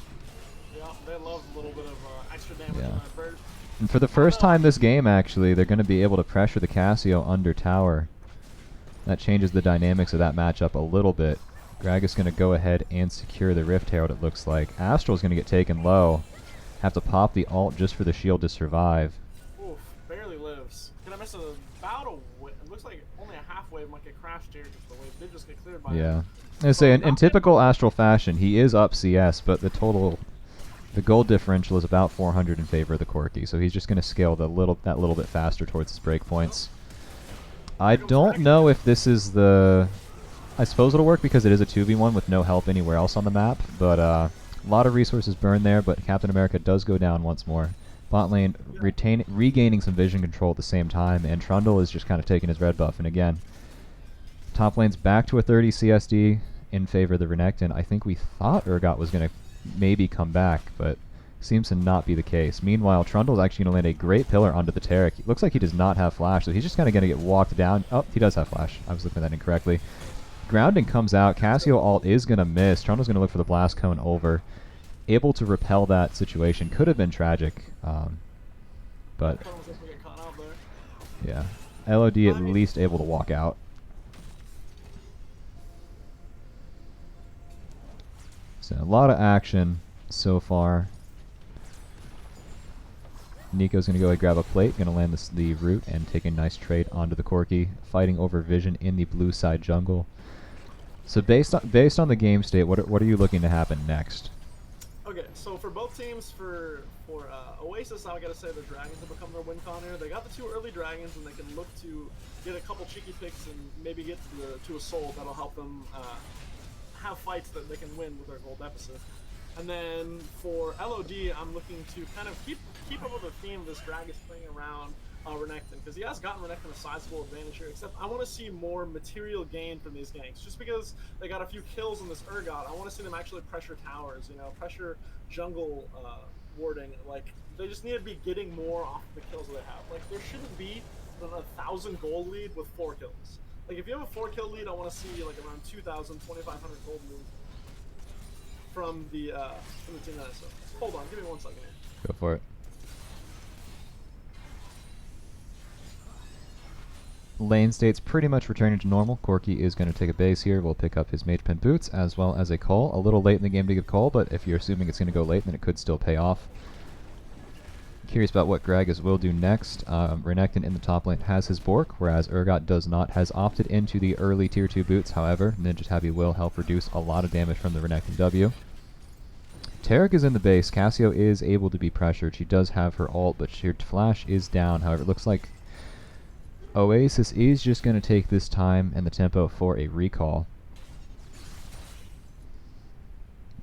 Yeah, they love a little bit of extra damage on that bird. And for the first time this game, actually, they're going to be able to pressure the Cassio under tower. That changes the dynamics of that matchup a little bit. Gragas going to go ahead and secure the Rift Herald, it looks like. Astral's going to get taken low. Have to pop the ult just for the shield to survive. Oof, barely lives. Can I miss about a wave? It looks like only a half wave might get crashed here because the wave did just get cleared by him. I say, in typical Astral fashion, he is up CS, but the gold differential is about 400 in favor of the Corki, so he's just going to scale that little bit faster towards his breakpoints. I don't know if this is the... I suppose it'll work because it is a 2v1 with no help anywhere else on the map, but a lot of resources burned there, but Captain America does go down once more. Bot lane regaining some vision control at the same time, and Trundle is just kind of taking his red buff, and again, top lane's back to a 30 CSD in favor of the Renekton. I think we thought Urgot was going to maybe come back, but seems to not be the case. Meanwhile, Trundle's actually going to land a great pillar onto the Taric. It looks like he does not have flash, so he's just kind of going to get walked down. Oh, he does have flash. I was looking at that incorrectly. Grounding comes out. Cassio ult is going to miss. Trundle's going to look for the blast cone over. Able to repel that situation. Could have been tragic, but yeah, LOD at least able to walk out. So a lot of action so far. Nico's going to go and grab a plate, going to land the root and take a nice trade onto the Corki, fighting over vision in the blue side jungle. So based on the game state, what are you looking to happen next? Okay, so for both teams, for Oasis, I gotta say the dragons have become their win con here. They got the 2 early dragons, and they can look to get a couple cheeky picks and maybe get to a soul that'll help them have fights that they can win with their gold deficit. And then for LOD, I'm looking to kind of keep up with the theme of this Gragas playing around Renekton, because he has gotten Renekton a sizable advantage here, except I want to see more material gain from these ganks. Just because they got a few kills in this Urgot, I want to see them actually pressure towers, pressure jungle warding. Like, they just need to be getting more off the kills that they have. Like, there shouldn't be a 1,000 gold lead with 4 kills. Like, if you have a 4 kill lead, I want to see like around 2,000, 2,500 gold lead from the team that I saw. Hold on, give me 1 second here. Go for it. Lane state's pretty much returning to normal. Corki is going to take a base here. We'll pick up his Mage Pen boots as well as a call. A little late in the game to give call, but if you're assuming it's going to go late, then it could still pay off. Curious about what Gragas will do next. Renekton in the top lane has his Bork, whereas Urgot does not. Has opted into the early tier 2 boots, however. Ninja Tabby will help reduce a lot of damage from the Renekton W. Taric is in the base. Cassio is able to be pressured. She does have her ult, but her flash is down. However, it looks like Oasis is just going to take this time and the tempo for a recall.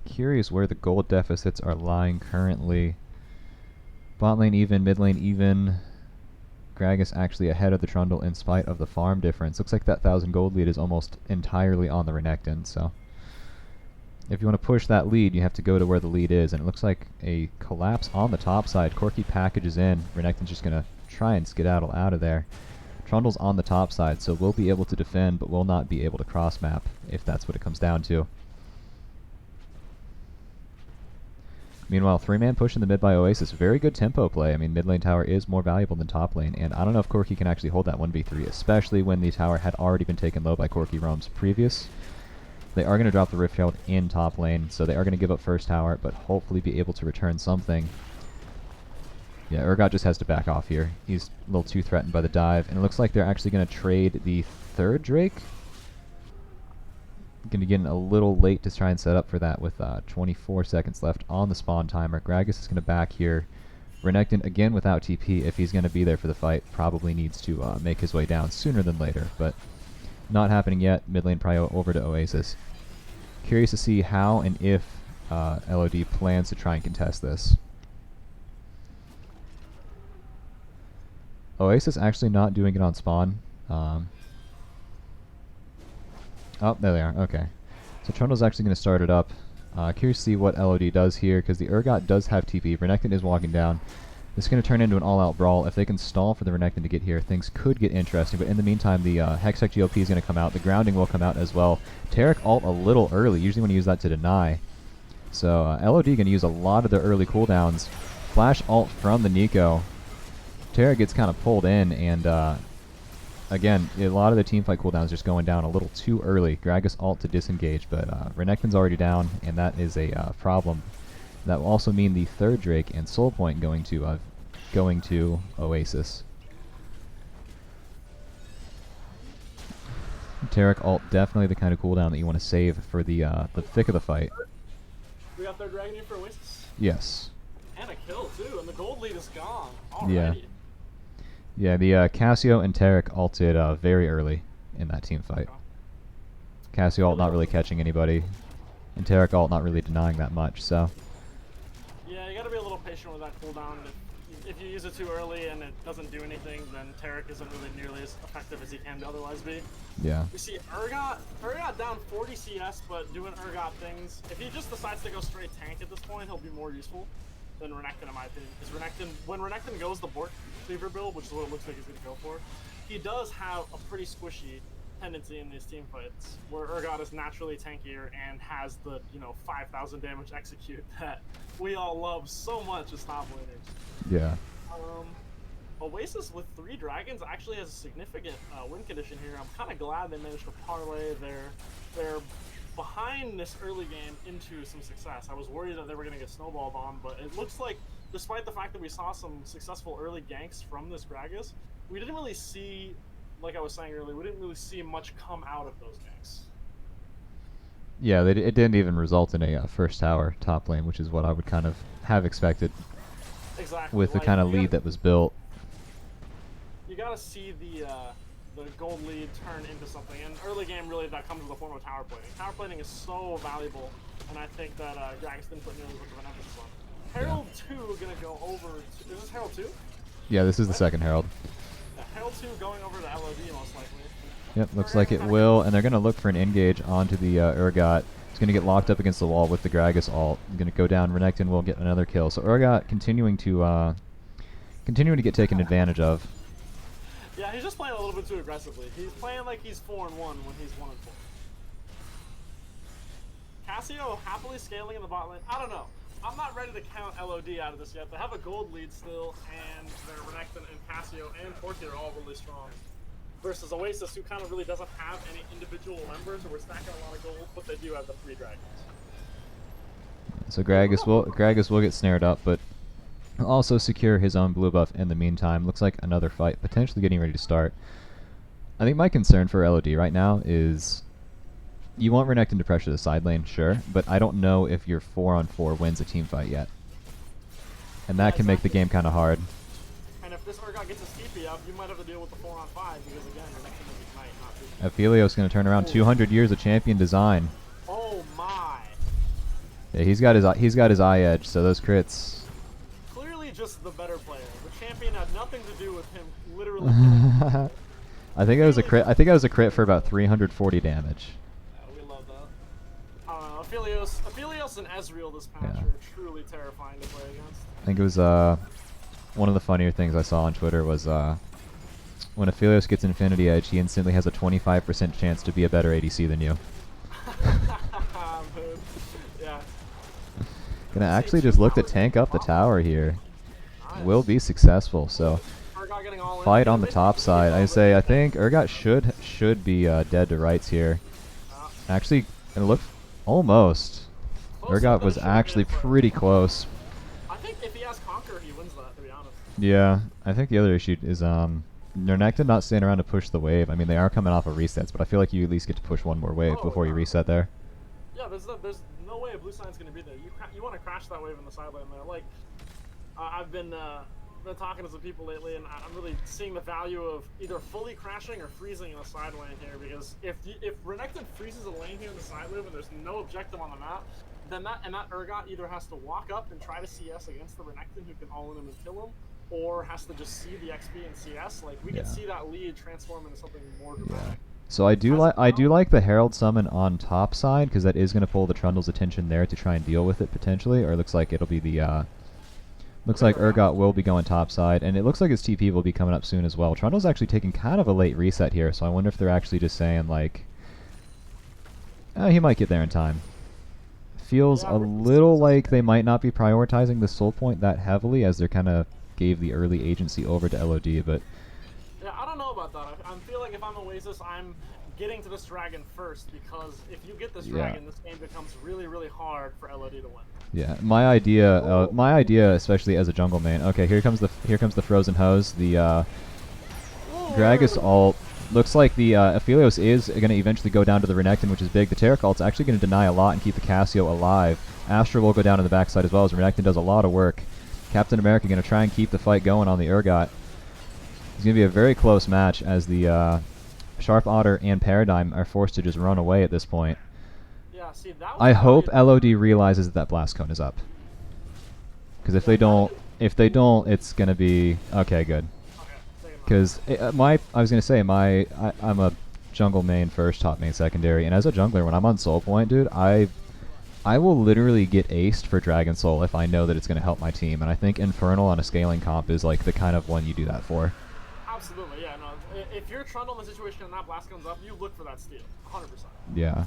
Curious where the gold deficits are lying currently. Bot lane even, mid lane even. Gragas actually ahead of the Trundle in spite of the farm difference. Looks like that 1,000 gold lead is almost entirely on the Renekton, so if you want to push that lead, you have to go to where the lead is, and it looks like a collapse on the top side. Corki packages in. Renekton's just going to try and skedaddle out of there. Trundle's on the top side, so we'll be able to defend, but will not be able to cross-map, if that's what it comes down to. Meanwhile, 3-man push in the mid by Oasis. Very good tempo play. I mean, mid lane tower is more valuable than top lane, and I don't know if Corki can actually hold that 1v3, especially when the tower had already been taken low by Corki Roam's previous. They are going to drop the Rift Herald in top lane, so they are going to give up first tower, but hopefully be able to return something. Yeah, Urgot just has to back off here. He's a little too threatened by the dive, and it looks like they're actually going to trade the third Drake. Going to get in a little late to try and set up for that with 24 seconds left on the spawn timer. Gragas is going to back here. Renekton, again without TP, if he's going to be there for the fight, probably needs to make his way down sooner than later, but not happening yet. Mid lane prio over to Oasis. Curious to see how and if LOD plans to try and contest this. Oasis actually not doing it on spawn. Oh, there they are. Okay. So Trundle's actually going to start it up. Curious to see what LOD does here, because the Urgot does have TP. Renekton is walking down. This is going to turn into an all-out brawl. If they can stall for the Renekton to get here, things could get interesting. But in the meantime, the Hextech GLP is going to come out. The grounding will come out as well. Taric ult a little early. Usually when you use that to deny. So LOD going to use a lot of their early cooldowns. Flash ult from the Neeko. Taric gets kind of pulled in, and again, a lot of the teamfight cooldowns just going down a little too early. Gragas ult to disengage, but Renekton's already down, and that is a problem. That will also mean the third Drake and Soul Point going to Oasis. Taric ult definitely the kind of cooldown that you want to save for the thick of the fight. We got third dragon here for Oasis. Yes. And a kill too, and the gold lead is gone. Already. Yeah. Yeah, the Cassio and Taric ulted very early in that team fight. Cassio ult not really catching anybody, and Taric ult not really denying that much, so. Yeah, you gotta be a little patient with that cooldown. If you use it too early and it doesn't do anything, then Taric isn't really nearly as effective as he can otherwise be. Yeah. We see Urgot down 40 CS, but doing Urgot things. If he just decides to go straight tank at this point, he'll be more useful than Renekton, in my opinion. Because when Renekton goes the Bork Cleaver build, which is what it looks like he's going to go for, he does have a pretty squishy tendency in these team fights, where Urgot is naturally tankier and has the 5,000 damage execute that we all love so much as top laners. Yeah. Oasis with 3 dragons actually has a significant win condition here. I'm kind of glad they managed to parlay their behind this early game into some success. I was worried that they were going to get snowballed on, but it looks like, despite the fact that we saw some successful early ganks from this Gragas, we didn't really see, like I was saying earlier, we didn't really see much come out of those ganks. Yeah, it didn't even result in a first tower top lane, which is what I would kind of have expected. Exactly. With the kind of lead that was built. You gotta see the gold lead turn into something, and early game really that comes in the form of tower plating. Tower plating is so valuable, and I think that Gragas didn't put nearly as much of an emphasis on it. Herald 2 gonna go over to, is this Herald 2? Yeah, this is the second Herald. Yeah, Herald 2 going over to LOD most likely. Yep, looks like it will, and they're going to look for an engage onto the Urgot. He's going to get locked up against the wall with the Gragas ult. Going to go down. Renekton will get another kill. So Urgot continuing to get taken advantage of. Yeah, he's just playing a little bit too aggressively. He's playing like he's 4-1 when he's 1-4. Cassio happily scaling in the bot lane. I don't know. I'm not ready to count LOD out of this yet. They have a gold lead still, and their Renekton and Cassio and Corki are all really strong. Versus Oasis, who kind of really doesn't have any individual members, who are stacking a lot of gold, but they do have the 3 dragons. So Gragas will get snared up, but he'll also secure his own blue buff in the meantime. Looks like another fight potentially getting ready to start. I think my concern for LOD right now is you want Renekton to pressure the side lane, sure, but I don't know if your 4-on-4 wins a team fight yet. And that can make the game kind of hard. And if this Urgot gets a TP up, you might have to deal with the 4-on-5, because again, Renekton will ignite, not 2. Aphelios going to turn around. 200 years of champion design. Oh my! Yeah, he's got his eye edge, so those crits. Clearly just the better player. The champion had nothing to do with him literally killing. I think it was a crit. I think it was a crit for about 340 damage. Yeah, we love that. Aphelios and Ezreal this patch Yeah. are truly terrifying to play against. I think it was one of the funnier things I saw on Twitter was when Aphelios gets Infinity Edge, he instantly has a 25% chance to be a better ADC than you. Yeah. Gonna actually just look to tank up the tower here. Will be successful. So Urgot getting all in. fight on the top side. I think Urgot should be dead to rights here. Actually, it looked almost. Urgot was actually pretty close. I think if he has Conquer, he wins that, to be honest. Yeah, I think the other issue is Renekton not staying around to push the wave. I mean, they are coming off of resets, but I feel like you at least get to push one more wave before you reset there. Yeah, there's no way a blue sign's gonna be there. You want to crash that wave in the side lane there. Like, I've been talking to some people lately, and I'm really seeing the value of either fully crashing or freezing in the side lane here. Because if Renekton freezes a lane here in the side wave and there's no objective on the map, then that Urgot either has to walk up and try to CS against the Renekton who can all in him and kill him, or has to just see the XP and CS. Like, we could see that lead transform into something more dramatic. So I do like the Herald summon on top side because that is going to pull the Trundle's attention there to try and deal with it potentially. Or it looks like it'll be the looks like Urgot will be going top side, and it looks like his TP will be coming up soon as well. Trundle's actually taking kind of a late reset here, so I wonder if they're actually just saying like, he might get there in time. Feels a little like they might not be prioritizing the soul point that heavily as they kind of gave the early agency over to LOD, but. Yeah, I don't know about that. I feel like if I'm Oasis, I'm getting to this dragon first, because if you get this dragon, this game becomes really, really hard for LOD to win. Yeah, my idea, especially as a jungle main. Okay, here comes the frozen hose. The Gragas ult looks like the Aphelios is going to eventually go down to the Renekton, which is big. The Taric ult's actually going to deny a lot and keep the Cassio alive. Astra will go down to the backside as well as Renekton does a lot of work. Captain America going to try and keep the fight going on the Urgot. It's going to be a very close match as the Sharp Otter and Paradigm are forced to just run away at this point. Yeah, see, that was I hope LOD realizes that Blast Cone is up. Because if they don't, it's going to be okay. Good. Because I was going to say I'm a jungle main first, top main secondary, and as a jungler, when I'm on Soul Point, dude, I will literally get aced for Dragon Soul if I know that it's going to help my team, and I think Infernal on a scaling comp is like the kind of one you do that for. Absolutely, yeah. No, if you're Trundle in the situation and that blast comes up, you look for that steal, 100%. Yeah.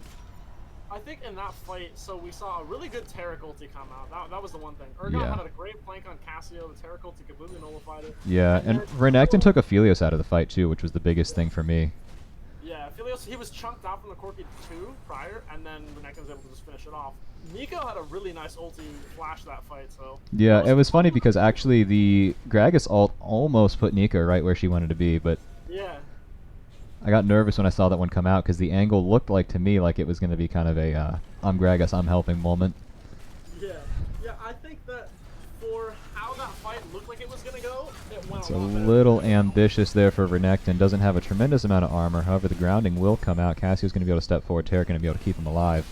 I think in that fight, so we saw a really good Taric ulti come out. That was the one thing. Urgot had a great flank on Cassio. The Taric ulti completely nullified it. Yeah, and Renekton took Aphelios out of the fight too, which was the biggest thing for me. Yeah, Aphelios, he was chunked out from the Corki 2 prior, and then Renekton was able to just finish it off. Nico had a really nice ulti flash that fight, so... Yeah, it was funny because actually the Gragas ult almost put Nico right where she wanted to be, but... Yeah. I got nervous when I saw that one come out because the angle looked like to me like it was going to be kind of a I'm Gragas, I'm helping moment. Yeah, I think that for how that fight looked like it was going to go, it went It's a little ambitious there for Renekton. Doesn't have a tremendous amount of armor, however the grounding will come out. Cassio's going to be able to step forward, Taric going to be able to keep him alive.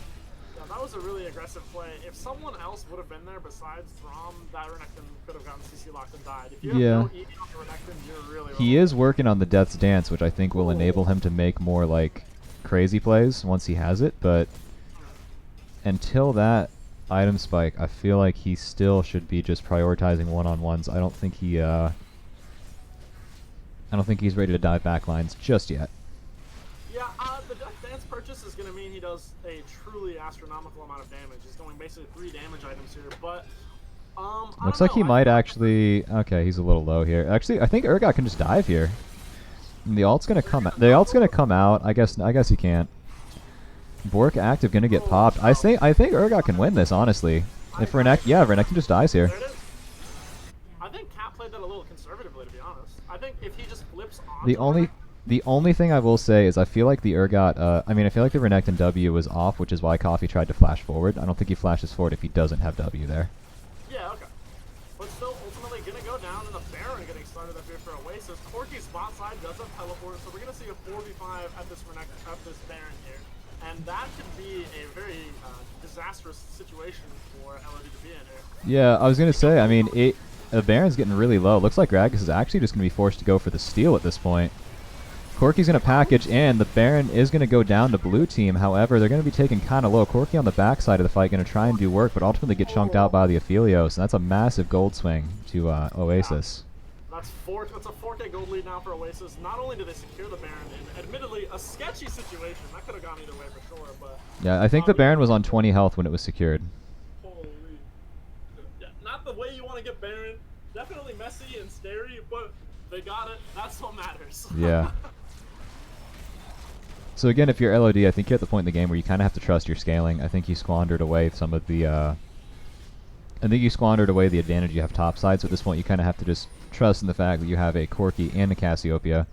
Yeah, that was a really aggressive play. If someone else would have been there besides Throm, that Renekton could have gotten CC locked and died. If you have no ED on the Renekton, you're really He is working on the Death's Dance, which I think will enable him to make more like crazy plays once he has it, but until that item spike, I feel like he still should be just prioritizing one-on-ones. I don't think he's ready to dive backlines just yet. Yeah, the Death Dance purchase is going to mean he does a truly astronomical amount of damage. He's going basically 3 damage items here, but looks like he might actually... Okay, he's a little low here. Actually, I think Urgot can just dive here. And the ult's gonna come out. The ult's gonna come out. I guess he can't. Bork active gonna get popped. I think Urgot can win this, honestly. If Renekton just dies here. I think Cap played that a little conservatively, to be honest. I think if he just flips on the only thing I will say is I feel like the Urgot, I feel like the Renekton W was off, which is why Coffee tried to flash forward. I don't think he flashes forward if he doesn't have W there. Yeah, okay. But still, ultimately gonna go down in the Baron getting started up here for Oasis. Corki's bot side doesn't teleport, so we're gonna see a 4v5 at this Baron here. And that could be a very disastrous situation for LOD to be in here. Yeah, I was gonna say. I mean, the Baron's getting really low. Looks like Gragas is actually just gonna be forced to go for the steal at this point. Corki's gonna package, and the Baron is gonna go down to blue team. However, they're gonna be taken kind of low. Corki on the backside of the fight gonna try and do work, but ultimately get chunked out by the Aphelios, and that's a massive gold swing to Oasis. That's a 4K gold lead now for Oasis. Not only do they secure the Baron in, admittedly, a sketchy situation. That could have gone either way for sure, but... Yeah, I think the Baron was on 20 health when it was secured. Holy... Yeah, not the way you want to get Baron. Definitely messy and scary, but they got it. That's what matters. Yeah. So again, if you're LOD, I think you're at the point in the game where you kind of have to trust your scaling. I think you squandered away some of the... I think you squandered away the advantage you have topside, so at this point you kind of have to just trust in the fact that you have a Corki and a Cassiopeia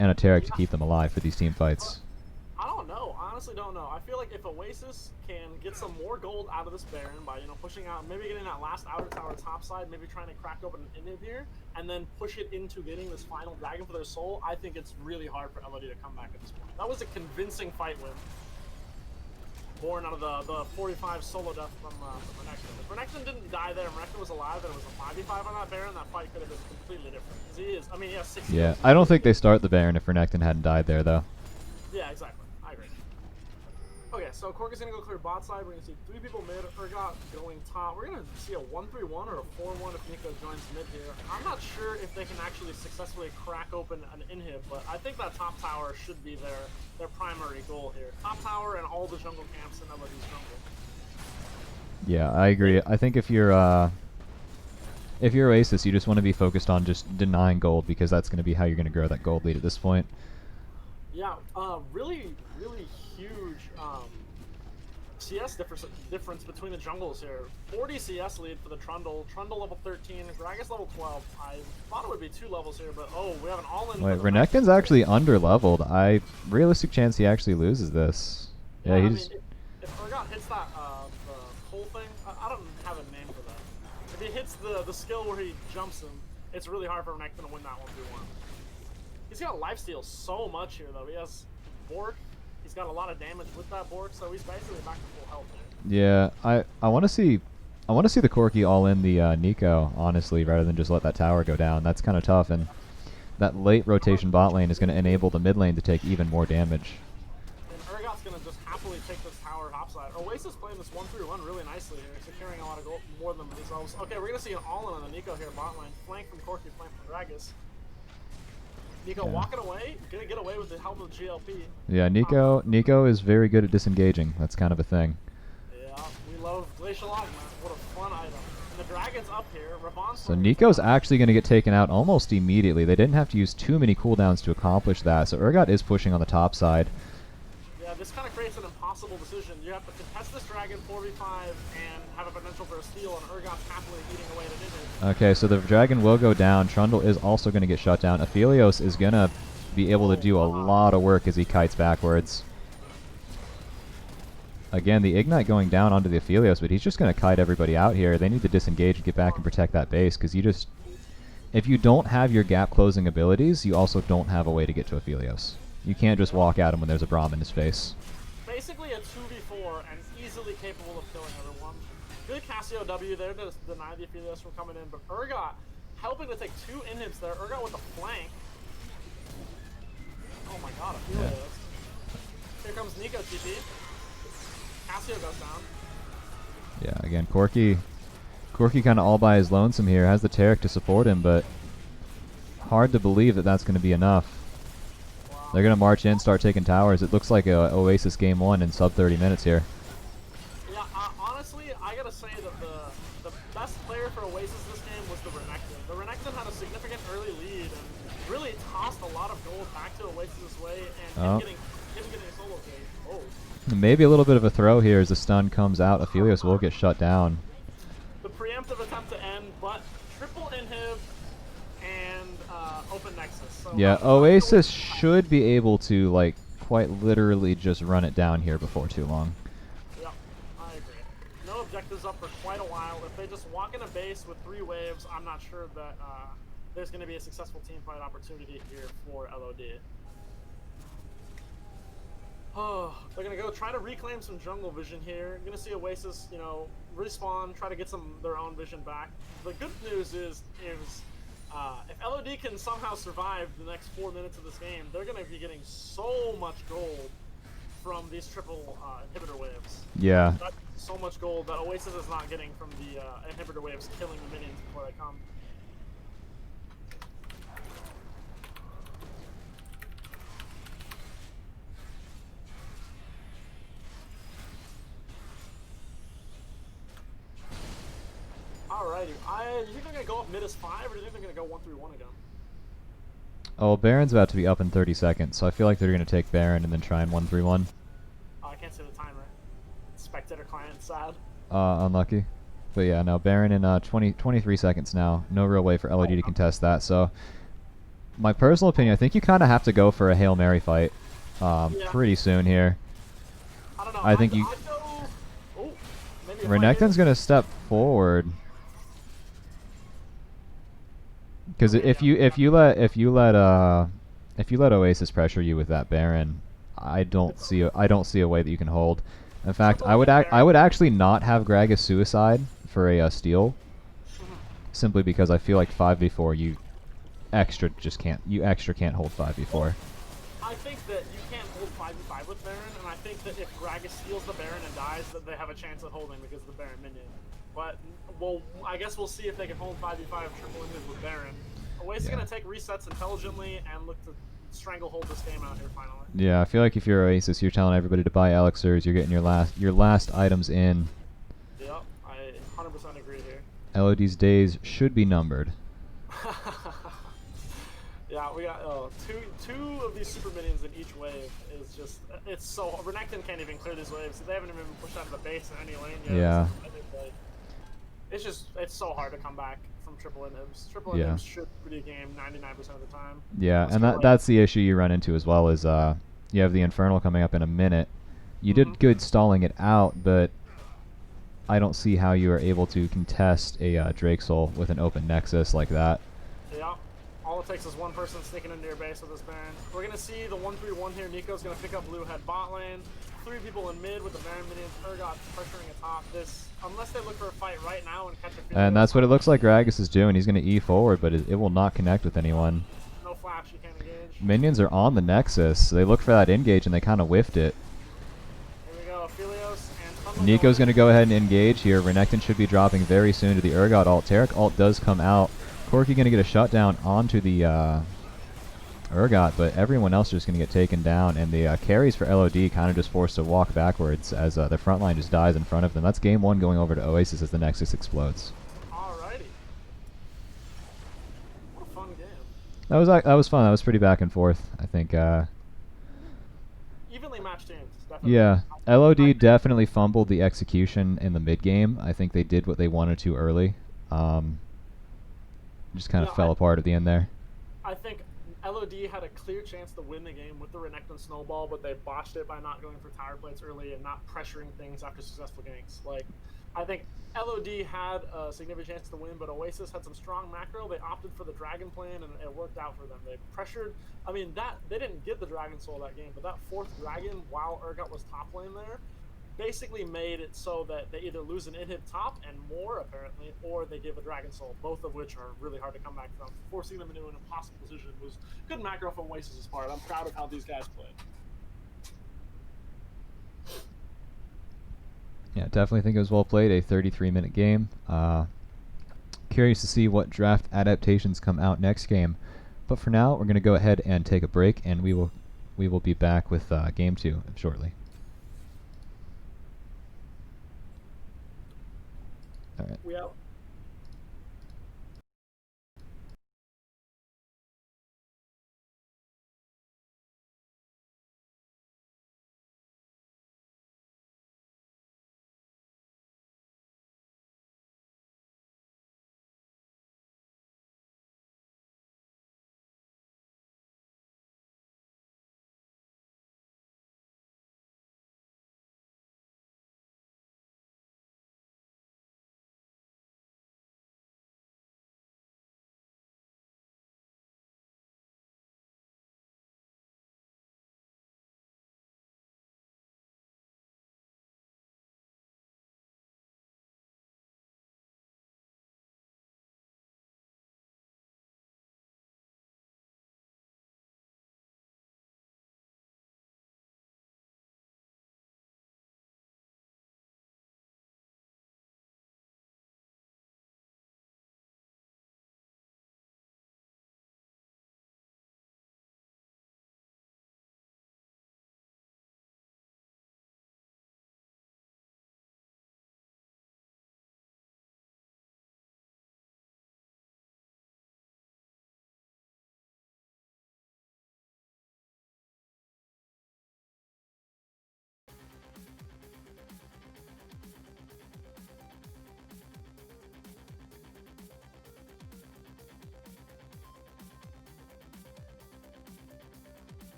and a Taric to keep them alive for these team fights. I don't know. I honestly don't know. I feel like if Oasis can get some more gold out of this Baron by, pushing out, maybe getting that last outer tower topside, maybe trying to crack open an inhib here, and then push it into getting this final dragon for their soul, I think it's really hard for LOD to come back at this point. That was a convincing fight win. Born out of the 45 solo death from Renekton. If Renekton didn't die there and Renekton was alive and it was a 5v5 on that Baron, that fight could have been completely different. Because he has 60 Yeah, I don't think they start the Baron if Renekton hadn't died there, though. Yeah, exactly. I agree. Okay, so Corki's going to go clear bot side. We're going to see 3 people mid, Urgot going top. We're going to see a 1-3-1 or a 4-1 if Nico joins mid here. I'm not sure if they can actually successfully crack open an inhib, but I think that top tower should be their primary goal here. Top tower and all the jungle camps in LOD's jungle. Yeah, I agree. I think if you're Oasis, you just want to be focused on just denying gold, because that's going to be how you're going to grow that gold lead at this point. Yeah, really huge CS difference between the jungles here. 40 CS lead for the Trundle. Trundle level 13, Gragas level 12. I thought it would be 2 levels here, but we have an all-in. Wait, Renekton's actually under-leveled. Realistic chance he actually loses this. Yeah, he just... If Urgot hits that the whole thing, I don't have a name for that. If he hits the skill where he jumps him, it's really hard for Renekton to win that 1v1. He's got lifesteal so much here, though. He has Bork. He's got a lot of damage with that Bork, so he's basically back to full health here. Yeah, I want to see the Corki all in the Nico, honestly, rather than just let that tower go down. That's kind of tough, and that late rotation bot lane is going to enable the mid lane to take even more damage. And Urgot's going to just happily take this tower topside. Oasis playing this 1-3-1 really nicely here, securing a lot of gold, more than themselves. Okay, we're going to see an all-in on the Nico here bot lane. Flank from Corki, flank from Gragas. Nico walking away, gonna get away with the help of GLP. Yeah, Nico is very good at disengaging. That's kind of a thing. Yeah, we love Glacial Augment. What a fun item. And the dragon's up here. Ravon's so Nico's actually going to get taken out almost immediately. They didn't have to use too many cooldowns to accomplish that. So Urgot is pushing on the top side. Yeah, this kind of creates an impossible decision. You have to contest this dragon 4v5 and have a potential for a steal, and Urgot's happily eating away at it. Okay, so the dragon will go down. Trundle is also going to get shut down. Aphelios is going to be able to do a lot of work as he kites backwards. Again, the Ignite going down onto the Aphelios, but he's just going to kite everybody out here. They need to disengage and get back and protect that base, because if you don't have your gap closing abilities, you also don't have a way to get to Aphelios. You can't just walk at him when there's a Braum in his face. Basically a 2v4 and easily capable of killing everyone. Good Cassio W there to deny the Aphelios from coming in, but Urgot helping to take 2 inhibs there. Urgot with the flank. Oh my god, Aphelios. Yeah. Here comes Nico TP. Cassio goes down. Yeah, again, Corki kind of all by his lonesome here. Has the Taric to support him, but hard to believe that that's going to be enough. Wow. They're going to march in, start taking towers. It looks like a Oasis game 1 in sub 30 minutes here. Yeah, honestly, I gotta say that the best player for Oasis this game was the Renekton. The Renekton had a significant early lead and really tossed a lot of gold back to Oasis' way, and him getting a solo kill. Oh. Maybe a little bit of a throw here as the stun comes out. Aphelios will get shut down. The preemptive attempt to end, but triple inhib and open nexus. So yeah, Oasis should be able to, like, quite literally just run it down here before too long. Yeah, I agree. No objectives up for quite a while. If they just walk in a base with 3 waves, I'm not sure that there's going to be a successful team fight opportunity here for LOD. Oh, they're gonna go try to reclaim some jungle vision here. Gonna see Oasis, you know, respawn, try to get some their own vision back. The good news is if LOD can somehow survive the next 4 minutes of this game, they're gonna be getting so much gold from these triple inhibitor waves. Yeah. That's so much gold that Oasis is not getting from the inhibitor waves killing the minions before they come. Alrighty, you think they're gonna go up mid as 5, or do you think they're gonna go 1-3-1 again? Oh, Baron's about to be up in 30 seconds, so I feel like they're going to take Baron and then try and 1-3-1. Oh, I can't see the timer. Spectator client sad. Unlucky. But yeah, no, Baron in 23 seconds now. No real way for LOD to contest that, so my personal opinion, I think you kind of have to go for a Hail Mary fight pretty soon here. I don't know. I think you... Oh, Renekton's going to step forward. Because if you let Oasis pressure you with that Baron, I don't see a way that you can hold. In fact, I would actually not have Gragas suicide for a steal, simply because I feel like 5v4 you extra can't hold 5v4. I think that you can't hold 5v5 with Baron, and I think that if Gragas steals the Baron and dies, that they have a chance at holding because of the Baron minion. But, well, I guess we'll see if they can hold 5v5 triple inhib with Baron. Oasis is going to take resets intelligently and look to stranglehold this game out here finally. Yeah, I feel like if you're Oasis, you're telling everybody to buy elixirs, you're getting your last items in. Yep, I 100% agree here. LOD's days should be numbered. Yeah, we got two of these super minions in each wave is just, it's so, Renekton can't even clear these waves, so they haven't even pushed out of the base in any lane yet. Yeah. It's so hard to come back from triple inhibs. Triple inhibs should be a game 99% of the time. Yeah, and that's the issue you run into as well, is you have the Infernal coming up in a minute. You did good stalling it out, but I don't see how you are able to contest a Drake Soul with an open Nexus like that. Yeah. All it takes is one person sneaking into your base with this Baron. We're going to see the 1-3-1 here. Nico's going to pick up blue head bot lane. 3 people in mid with the Baron minions. Urgot pressuring atop this. Unless they look for a fight right now and catch a field. And that's what it looks like Gragas is doing. He's going to E forward, but it will not connect with anyone. No flash, you can't engage. Minions are on the Nexus. So they look for that engage and they kind of whiffed it. Here we go, Aphelios and Nico's going to go ahead and engage here. Renekton should be dropping very soon to the Urgot ult. Taric ult does come out. Corki going to get a shutdown onto the Urgot, but everyone else is just going to get taken down, and the carries for LOD kind of just forced to walk backwards as the front line just dies in front of them. That's game 1 going over to Oasis as the Nexus explodes. Alrighty. What a fun game. That was fun. That was pretty back and forth, I think. Evenly matched teams, definitely. Yeah, LOD definitely fumbled the execution in the mid game. I think they did what they wanted to early. Just kind of fell apart at the end there. I think LOD had a clear chance to win the game with the Renekton snowball, but they botched it by not going for tower plates early and not pressuring things after successful ganks. Like, I think LOD had a significant chance to win, but Oasis had some strong macro. They opted for the Dragon plan, and it worked out for them. They pressured. I mean, they didn't get the Dragon Soul that game, but that 4th Dragon, while Urgot was top lane there, basically made it so that they either lose an inhib top and more, apparently, or they give a Dragon Soul, both of which are really hard to come back from. Forcing them into an impossible position was good macro from Oasis' part. I'm proud of how these guys played. Yeah, definitely think it was well played, a 33-minute game. Curious to see what draft adaptations come out next game. But for now, we're going to go ahead and take a break, and we will be back with Game 2 shortly. All right. We out.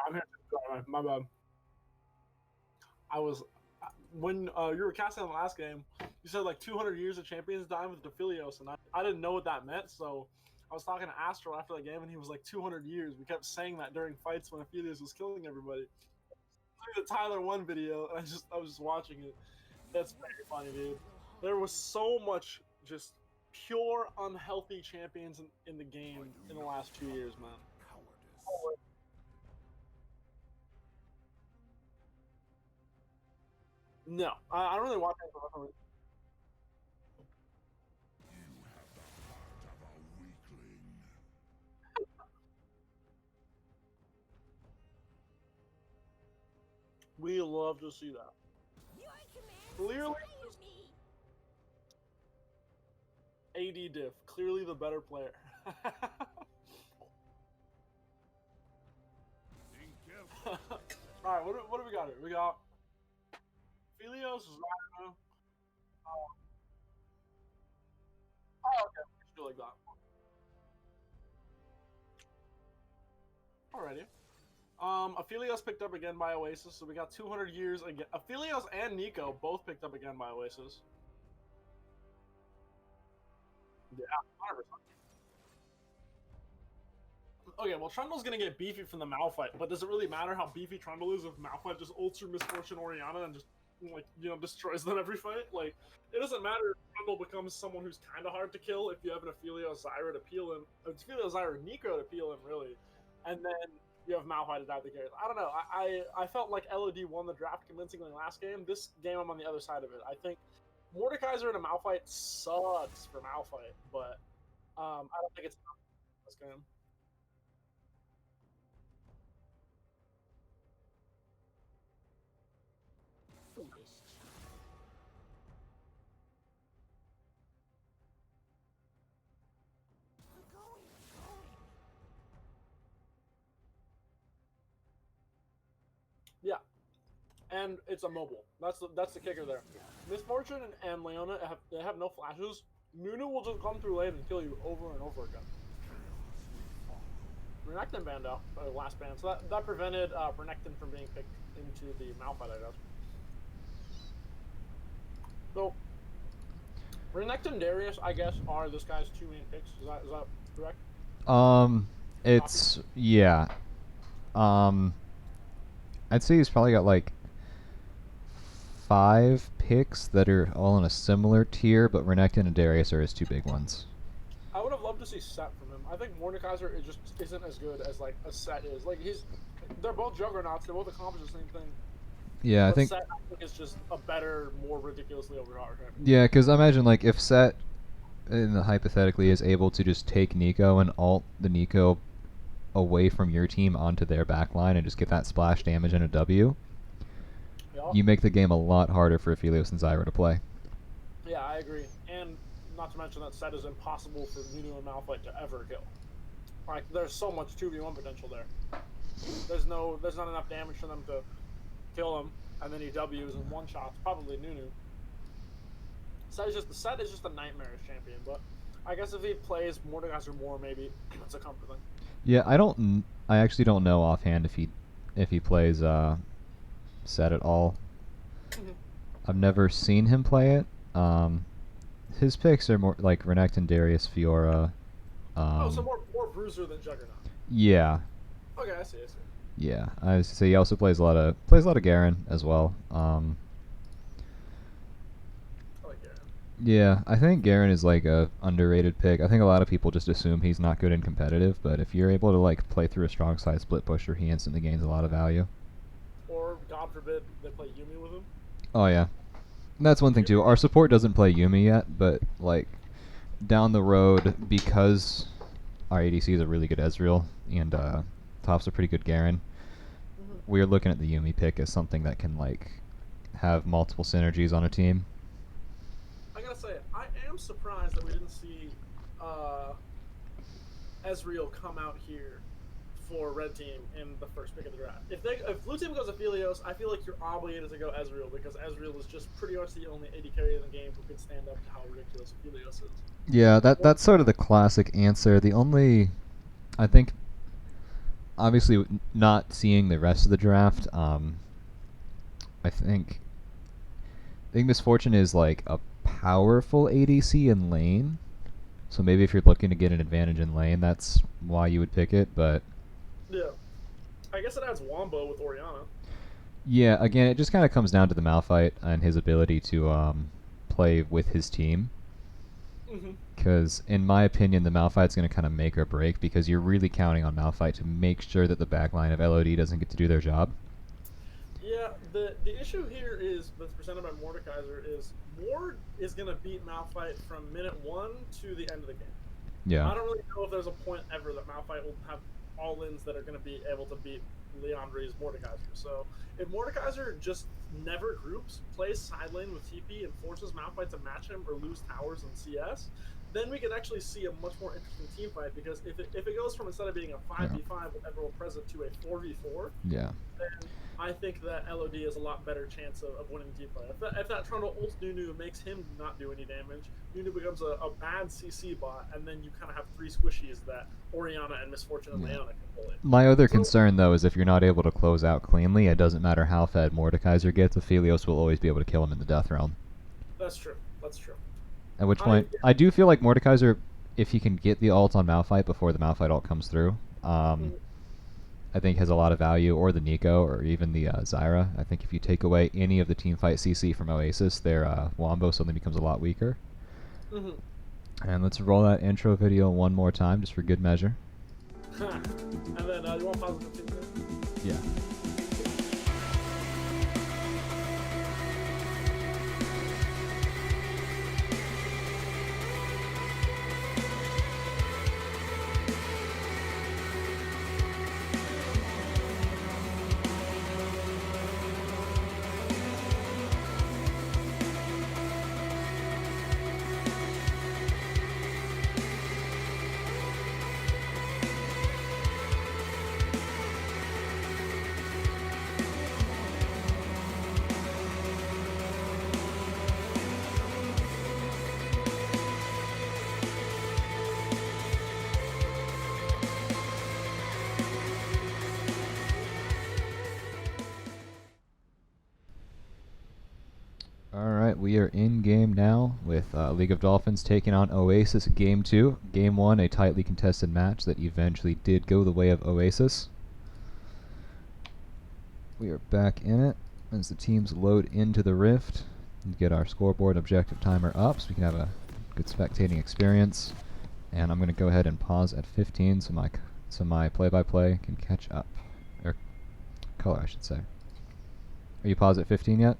I'm here. Sorry, my bad. I was when you were casting the last game. You said like 200 years of champions dying with Defilios, and I didn't know what that meant. So I was talking to Astro after the game, and he was like 200 years. We kept saying that during fights when Defilios was killing everybody. The Tyler One video, and I was just watching it. That's very funny, dude. There was so much just pure unhealthy champions in the game in the last 2 years, man. No, I don't really watch it. We love to see that. Clearly, AD Diff, clearly the better player. Alright, what do we got here? We got Felios, Zyra. Oh, okay. Let's do like that. Alrighty. Aphelios picked up again by Oasis, so we got 200 years again. Aphelios and Nico both picked up again by Oasis. Yeah, 100%. Okay, well, Trundle's gonna get beefy from the Malphite, but does it really matter how beefy Trundle is if Malphite just ults Misfortune Orianna and just, like, destroys them every fight? Like, it doesn't matter if Trundle becomes someone who's kind of hard to kill if you have an Aphelios Zyra to peel him, Aphelios Zyra Nico to peel him, really, and then you have Malphite to die the carries. I don't know. I felt like LOD won the draft convincingly last game. This game, I'm on the other side of it. I think Mordekaiser in a Malphite sucks for Malphite, but I don't think it's this game. Yeah, and it's a mobile. That's the kicker there. Misfortune and Leona have no flashes. Nunu will just come through lane and kill you over and over again. Renekton banned out, last ban, so that prevented Renekton from being picked into the Malphite, I guess. So, Renekton and Darius, I guess, are this guy's two main picks. Is that correct? It's yeah. I'd say he's probably got like 5 picks that are all in a similar tier, but Renekton and Darius are his 2 big ones. I would have loved to see Set from him. I think Mordekaiser just isn't as good as like a Set is. Like they're both juggernauts. They both accomplish the same thing. Yeah, but I think Set, I think is just a better, more ridiculously overpowered champion. Yeah, because I imagine like if Set, hypothetically, is able to just take Nico and ult the Nico away from your team onto their backline and just get that splash damage and a W, you make the game a lot harder for Aphelios and Zyra to play. Yeah, I agree. And not to mention that Set is impossible for Nunu and Malphite to ever kill. Like, there's so much 2v1 potential there. There's not enough damage for them to kill him, and then he Ws and one-shots, probably Nunu. Set is just a nightmarish champion, but I guess if he plays Mordekaiser more, maybe it's a comfort thing. Yeah, I actually don't know offhand if he plays Set at all. I've never seen him play it. His picks are more like Renekton, Darius, Fiora. So more Bruiser than Juggernaut. Yeah. Okay, I see. Yeah, I was to say he also plays a lot of Garen as well. I like Garen. Yeah, I think Garen is like a underrated pick. I think a lot of people just assume he's not good in competitive, but if you're able to like play through a strong side split pusher, he instantly gains a lot of value. Or God forbid they play Yuumi with him. Oh yeah, that's one thing too. Our support doesn't play Yuumi yet, but like down the road, because our ADC is a really good Ezreal and top's a pretty good Garen, we're looking at the Yuumi pick as something that can like have multiple synergies on a team. I gotta say, I am surprised that we didn't see Ezreal come out here for Red Team in the first pick of the draft. If Blue Team goes Aphelios, I feel like you're obligated to go Ezreal because Ezreal is just pretty much the only AD carry in the game who can stand up to how ridiculous Aphelios is. Yeah, that's sort of the classic answer. The only, I think, obviously not seeing the rest of the draft, I think Misfortune is like a powerful ADC in lane. So maybe if you're looking to get an advantage in lane, that's why you would pick it. But Yeah. I guess it adds Wombo with Orianna. yeah, again, it just kind of comes down to the Malphite and his ability to play with his team. Because, in my opinion, the Malphite's going to kind of make or break because you're really counting on Malphite to make sure that the backline of LOD doesn't get to do their job. Yeah, the issue here is that's presented by Mordekaiser is Ward is going to beat Malphite from minute 1 to the end of the game. Yeah. I don't really know if there's a point ever that Malphite will have all-ins that are going to be able to beat Liandry's Mordekaiser. So if Mordekaiser just never groups, plays side lane with TP, and forces Malphite to match him or lose towers in CS, then we could actually see a much more interesting team fight, because if it goes from instead of being a 5v5 with everyone present to a 4v4, yeah, then I think that LOD has a lot better chance of winning the team fight. If that Trundle ults Nunu makes him not do any damage, Nunu becomes a bad CC bot, and then you kind of have 3 squishies that Orianna and Misfortune and Leona can pull in. My other concern, though, is if you're not able to close out cleanly, it doesn't matter how fed Mordekaiser gets, Aphelios will always be able to kill him in the death realm. That's true. That's true. At which point, I do feel like Mordekaiser, if he can get the ult on Malphite before the Malphite ult comes through, I think has a lot of value, or the Nico, or even the Zyra. I think if you take away any of the teamfight CC from Oasis, their Wombo suddenly becomes a lot weaker. And let's roll that intro video one more time, just for good measure. And then you want pause the 15 minutes? Yeah. Alright, we are in game now with League of Dolphins taking on Oasis Game 2. Game 1, a tightly contested match that eventually did go the way of Oasis. We are back in it as the teams load into the Rift and get our scoreboard objective timer up so we can have a good spectating experience. And I'm going to go ahead and pause at 15 so my play-by-play can catch up. Or color, I should say. Are you paused at 15 yet?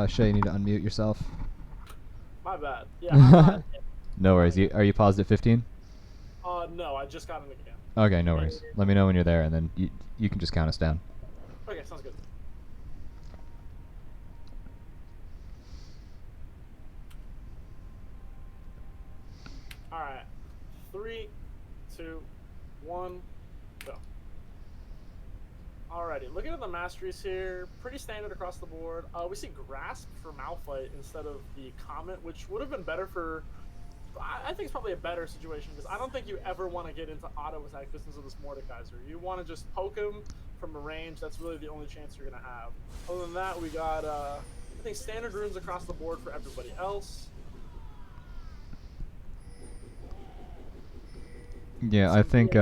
Shay, you need to unmute yourself. My bad. Yeah. No worries. Are you paused at 15? No, I just got in the game. Okay, no worries. Let me know when you're there, and then you can just count us down. Okay, sounds good. Alright. 3, 2, 1, go. Alrighty, looking at the masteries here, pretty standard across the board. We see Grasp for Malphite instead of the Comet, which would have been better for... I think it's probably a better situation, because I don't think you ever want to get into auto attack distance of this Mordekaiser. You want to just poke him from a range. That's really the only chance you're going to have. Other than that, we got, I think, standard runes across the board for everybody else. Yeah, I think,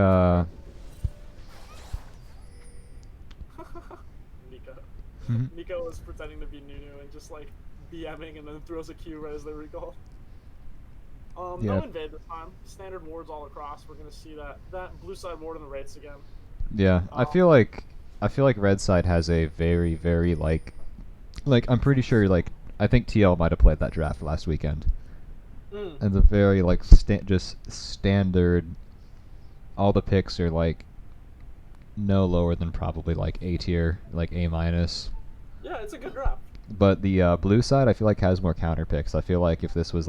Nico is pretending to be Nunu and just, like, BMing and then throws a Q right as they recall. No invade this time. Standard wards all across. We're gonna see that blue side ward in the Wraiths again. Yeah, I feel like red side has a very, very like I'm pretty sure I think TL might have played that draft last weekend. And the very just standard. All the picks are no lower than probably A tier, A minus. Yeah, it's a good draft. But the blue side I feel like has more counter picks. I feel like if this was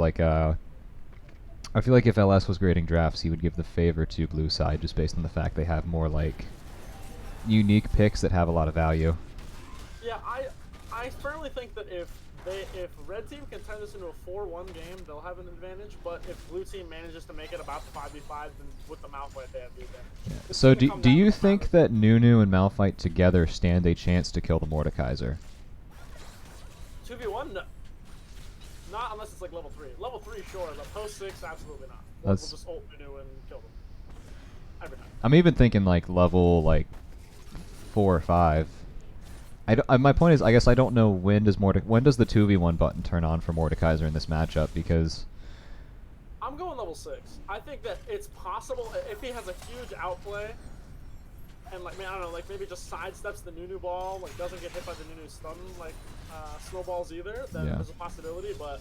I feel like if LS was grading drafts, he would give the favor to blue side just based on the fact they have more unique picks that have a lot of value. Yeah, I firmly think that if red team can turn this into a 4-1 game, they'll have an advantage. But if blue team manages to make it about the 5v5, then with the Malphite they have the advantage. Yeah. It's So gonna do come do down to you the think that Nunu and Malphite together stand a chance to kill the Mordekaiser? 2v1? No. Not unless it's like level 3. Level 3, sure, but post 6, absolutely not. That's- We'll just ult Nunu and kill them. Every time. I'm even thinking like level like 4 or 5. My point is, I guess I don't know when does the 2v1 button turn on for Mordekaiser in this matchup, because I'm going level 6. I think that it's possible if he has a huge outplay and like, man, I don't know, like maybe just sidesteps the Nunu ball, like doesn't get hit by the Nunu stun like snowballs either, then there's a possibility. But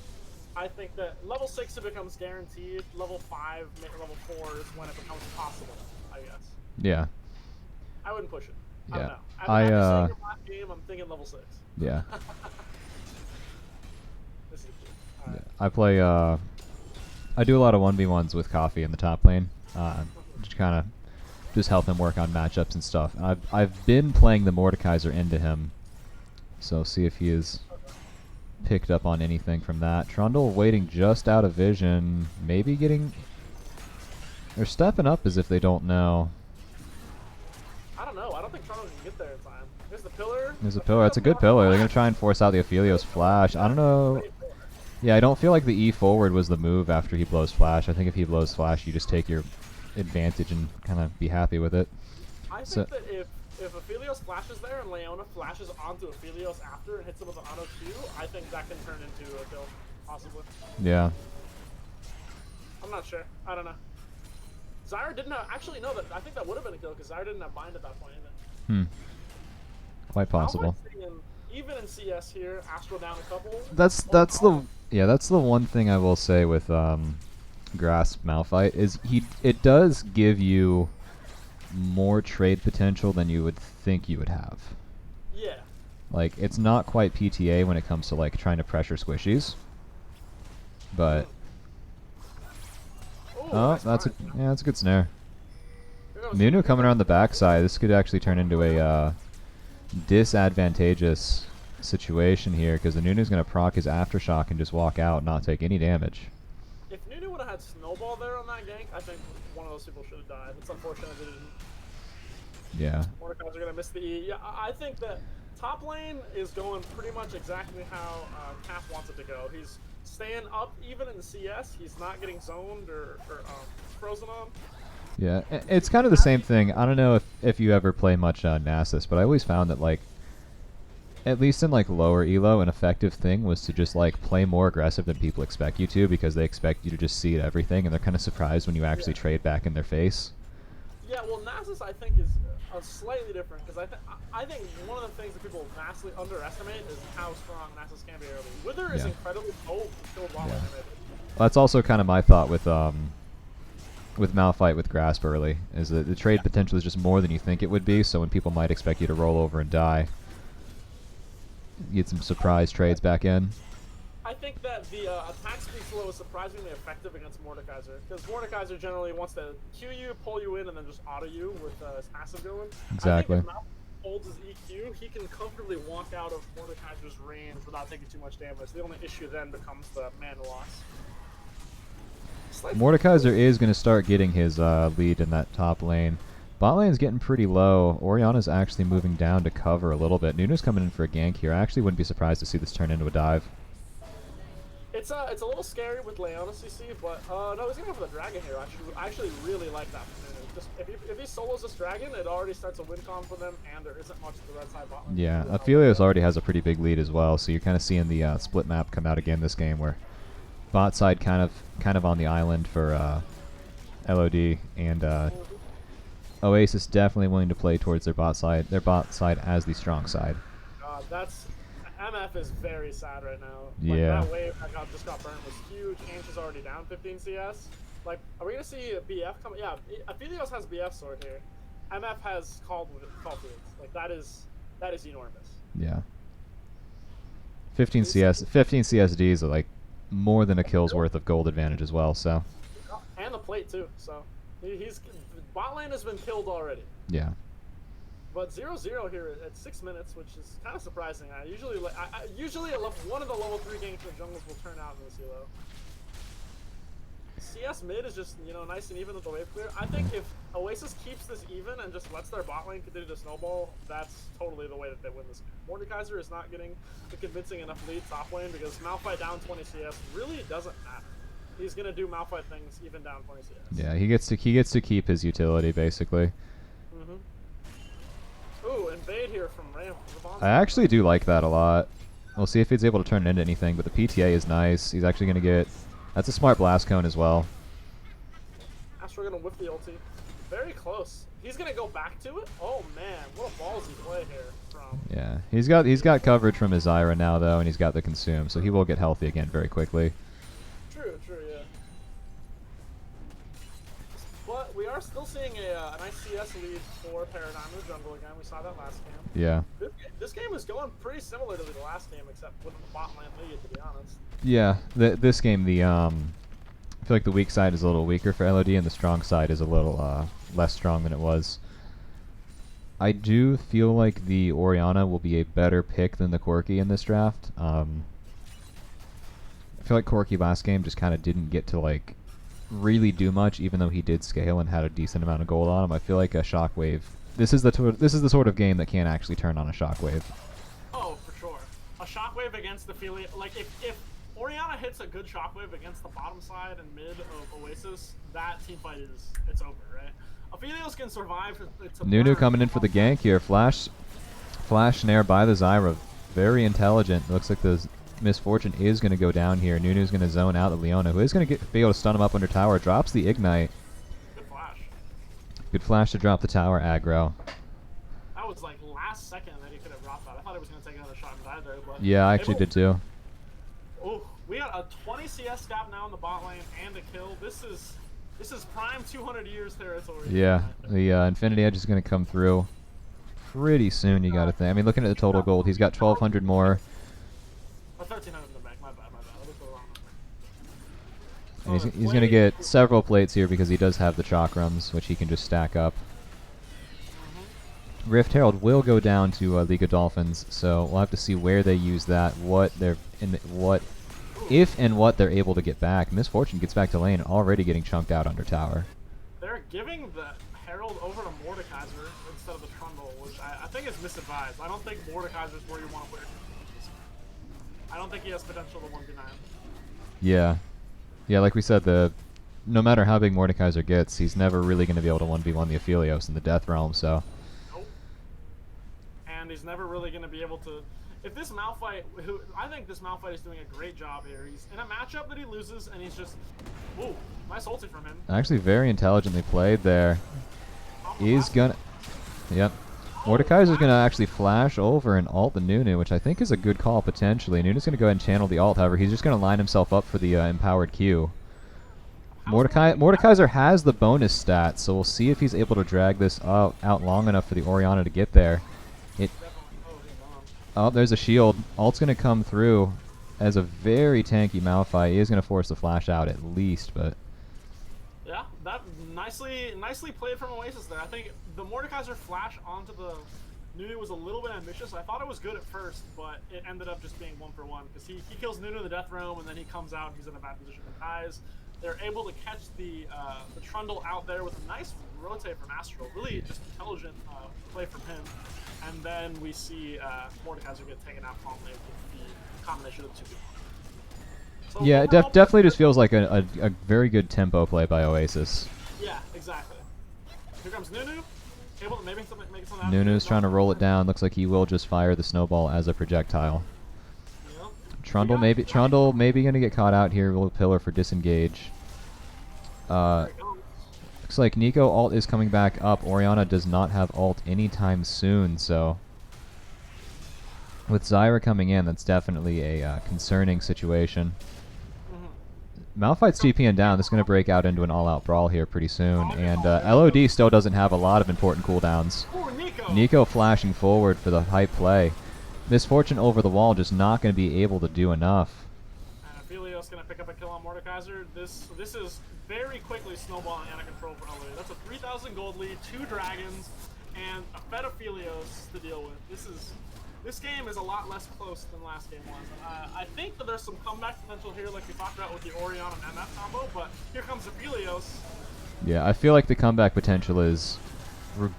I think that level 6 it becomes guaranteed. Level 5, level 4 is when it becomes possible, I guess. yeah. I wouldn't push it. Yeah. I don't know. After seeing your last game, I'm thinking level 6. Yeah. This is cool. All right. I play I do a lot of 1v1s with Coffee in the top lane. Just kind of just help him work on matchups and stuff. I've been playing the Mordekaiser into him, so see if he is picked up on anything from that. Trundle waiting just out of vision, maybe getting. They're stepping up as if they don't know. I don't know. I don't think Trundle can get there in time. There's the pillar. There's a pillar. That's a good pillar. They're gonna try and force out the Aphelios flash. I don't know. Yeah, I don't feel like the E forward was the move after he blows flash. I think if he blows flash, you just take your advantage and kind of be happy with it. I think that if Aphelios flashes there and Leona flashes onto Aphelios after and hits him with an auto Q, I think that can turn into a kill, possibly. Yeah. I'm not sure. I don't know. Zyra didn't actually know that. I think that would have been a kill because Zyra didn't have bind at that point either. Quite possible. Even in CS here, Astral down a couple. That's the one thing I will say with Grasp Malphite is it does give you more trade potential than you would think you would have. Yeah. Like, it's not quite PTA when it comes to like trying to pressure squishies, but nice that's bind. that's a good snare. Here Nunu goes- coming around the backside. This could actually turn into a disadvantageous situation here, because the Nunu's going to proc his aftershock and just walk out and not take any damage. If Nunu would have had Snowball there on that gank, I think one of those people should have died. It's unfortunate they didn't. Yeah. Mordekaiser are going to miss the E. Yeah, I think that top lane is going pretty much exactly how Cap wants it to go. He's staying up even in CS. He's not getting zoned or frozen on. Yeah, it's kind of the same thing. I don't know if you ever play much Nasus, but I always found that, like, at least in like lower elo, an effective thing was to just like play more aggressive than people expect you to, because they expect you to just see everything, and they're kind of surprised when you actually trade back in their face. Yeah, well, Nasus I think is slightly different, because I think one of the things that people vastly underestimate is how strong Nasus can be early. Wither is incredibly bold and killed while in mid. That's also kind of my thought with Malphite with Grasp early, is that the trade potential is just more than you think it would be, so when people might expect you to roll over and die, you get some surprise trades back in. I think that the attack speed slow is surprisingly effective against Mordekaiser, because Mordekaiser generally wants to Q you, pull you in, and then just auto you with his passive going. Exactly. I think if Malphite holds his EQ, he can comfortably walk out of Mordekaiser's range without taking too much damage. The only issue then becomes the mana loss. Mordekaiser is going to start getting his lead in that top lane. Bot lane's getting pretty low. Orianna's actually moving down to cover a little bit. Nunu's coming in for a gank here. I actually wouldn't be surprised to see this turn into a dive. It's a little scary with Leona CC, but no, he's gonna go for the dragon here. I actually really like that. Just if he solos this dragon, it already starts a win con for them, and there isn't much to the red side bot lane. Yeah, Aphelios already has a pretty big lead as well, so you're kind of seeing the split map come out again this game, where bot side kind of on the island for LOD, and Oasis definitely willing to play towards their bot side as the strong side. That's MF is very sad right now. Yeah. That wave that just got burned was huge. Ange is already down 15 CS. Like, are we gonna see a BF come? Yeah, Aphelios has BF sword here. MF has called fields. Like that is enormous. Yeah. 15 CSDs are like more than a kill's worth of gold advantage as well. So. And the plate too. So he's bot lane has been killed already. Yeah. But 0-0 here at 6 minutes, which is kind of surprising. I usually one of the level 3 ganks in the jungles will turn out in this elo. CS mid is just, you know, nice and even with the wave clear. I think if Oasis keeps this even and just lets their bot lane continue to snowball, that's totally the way that they win this game. Mordekaiser is not getting a convincing enough lead top lane because Malphite down 20 CS really doesn't matter. He's gonna do Malphite things even down 20 CS. Yeah, he gets to keep his utility basically. Ooh, invade here from Ram. I actually do like that a lot. We'll see if he's able to turn it into anything, but the PTA is nice. He's actually going to get... That's a smart blast cone as well. Astro gonna whip the ulti. Very close. He's gonna go back to it? Oh man, what a ballsy play here from... Yeah, he's got coverage from his Zyra now though, and he's got the consume, so he will get healthy again very quickly. True, yeah. But we are still seeing a nice CS lead for Paradigm in the jungle again. We saw that last game. Yeah. This game is going pretty similar to the last game, except with the bot lane lead, to be honest. Yeah, this game, I feel like the weak side is a little weaker for LOD, and the strong side is a little less strong than it was. I do feel like the Orianna will be a better pick than the Corki in this draft. I feel like Corki last game just kind of didn't get to like really do much, even though he did scale and had a decent amount of gold on him. I feel like a Shockwave. This is the sort of game that can actually turn on a Shockwave. Oh, for sure. A Shockwave against the Ophelia, like if Orianna hits a good Shockwave against the bottom side and mid of Oasis, that team fight it's over, right? Aphelios can survive. Nunu coming in for the gank here. Flash snare by the Zyra. Very intelligent. Looks like the Misfortune is going to go down here. Nunu's going to zone out the Leona, who is going to be able to stun him up under tower. Drops the Ignite. Good flash. Good flash to drop the tower aggro. That was like last second that he could have dropped that. I thought he was going to take another shot and die there, but... Yeah, I actually did too. Oh, we got a 20 CS gap now in the bot lane and a kill. This is prime 200 years territory. Yeah, the Infinity Edge is going to come through pretty soon, you got to think. I mean, looking at the total gold, he's got 1,200 more. 1,300 in the back. My bad. I looked the wrong number. And he's going to get several plates here because he does have the Chakrams, which he can just stack up. Rift Herald will go down to League of Dolphins, so we'll have to see where they use that, if and what they're able to get back. Misfortune gets back to lane, already getting chunked out under tower. They're giving the Herald over to Mordekaiser instead of the Trundle, which I think is misadvised. I don't think Mordekaiser is where you want to put your team. I don't think he has potential to 1v9. Yeah. Yeah, like we said, no matter how big Mordekaiser gets, he's never really going to be able to 1v1 the Aphelios in the Death Realm, so... Nope. And he's never really going to be able to... If this Malphite, I think this Malphite is doing a great job here. He's in a matchup that he loses, and he's just... Ooh, nice ulti from him. Actually, very intelligently played there. He's gonna... Yep. Mordekaiser's gonna actually flash over and ult the Nunu, which I think is a good call potentially. Nunu's gonna go ahead and channel the ult, however, he's just gonna line himself up for the empowered Q. Mordekaiser has the bonus stats, so we'll see if he's able to drag this out long enough for the Orianna to get there. Oh, there's a shield. Ult's gonna come through as a very tanky Malphite. He is gonna force the flash out at least, but... Yeah, that nicely played from Oasis there. I think the Mordekaiser flash onto the Nunu was a little bit ambitious. I thought it was good at first, but it ended up just being 1-for-1 because he kills Nunu in the Death Realm, and then he comes out and he's in a bad position and dies. They're able to catch the Trundle out there with a nice rotate from Astral. Really just intelligent play from him. And then we see Mordekaiser get taken out calmly with the combination of the two people. So yeah, it definitely just feels like a very good tempo play by Oasis. Yeah, exactly. Here comes Nunu. Able to maybe make something out. Nunu's trying to roll it down. Looks like he will just fire the snowball as a projectile. Yep. Trundle maybe gonna get caught out here. Little pillar for disengage. Looks like Nico ult is coming back up. Orianna does not have ult anytime soon, so with Zyra coming in, that's definitely a concerning situation. Malphite's TPing down. This is going to break out into an all-out brawl here pretty soon, and LOD still doesn't have a lot of important cooldowns. Nico flashing forward for the hype play. Misfortune over the wall, just not going to be able to do enough. And Aphelios going to pick up a kill on Mordekaiser. This is very quickly snowballing out of control for LOD. That's a 3,000 gold lead, 2 dragons, and a Fetophilios to deal with. This game is a lot less close than last game was. I think that there's some comeback potential here, like we talked about with the Orion and MF combo, but here comes Aphelios. Yeah, I feel like the comeback potential is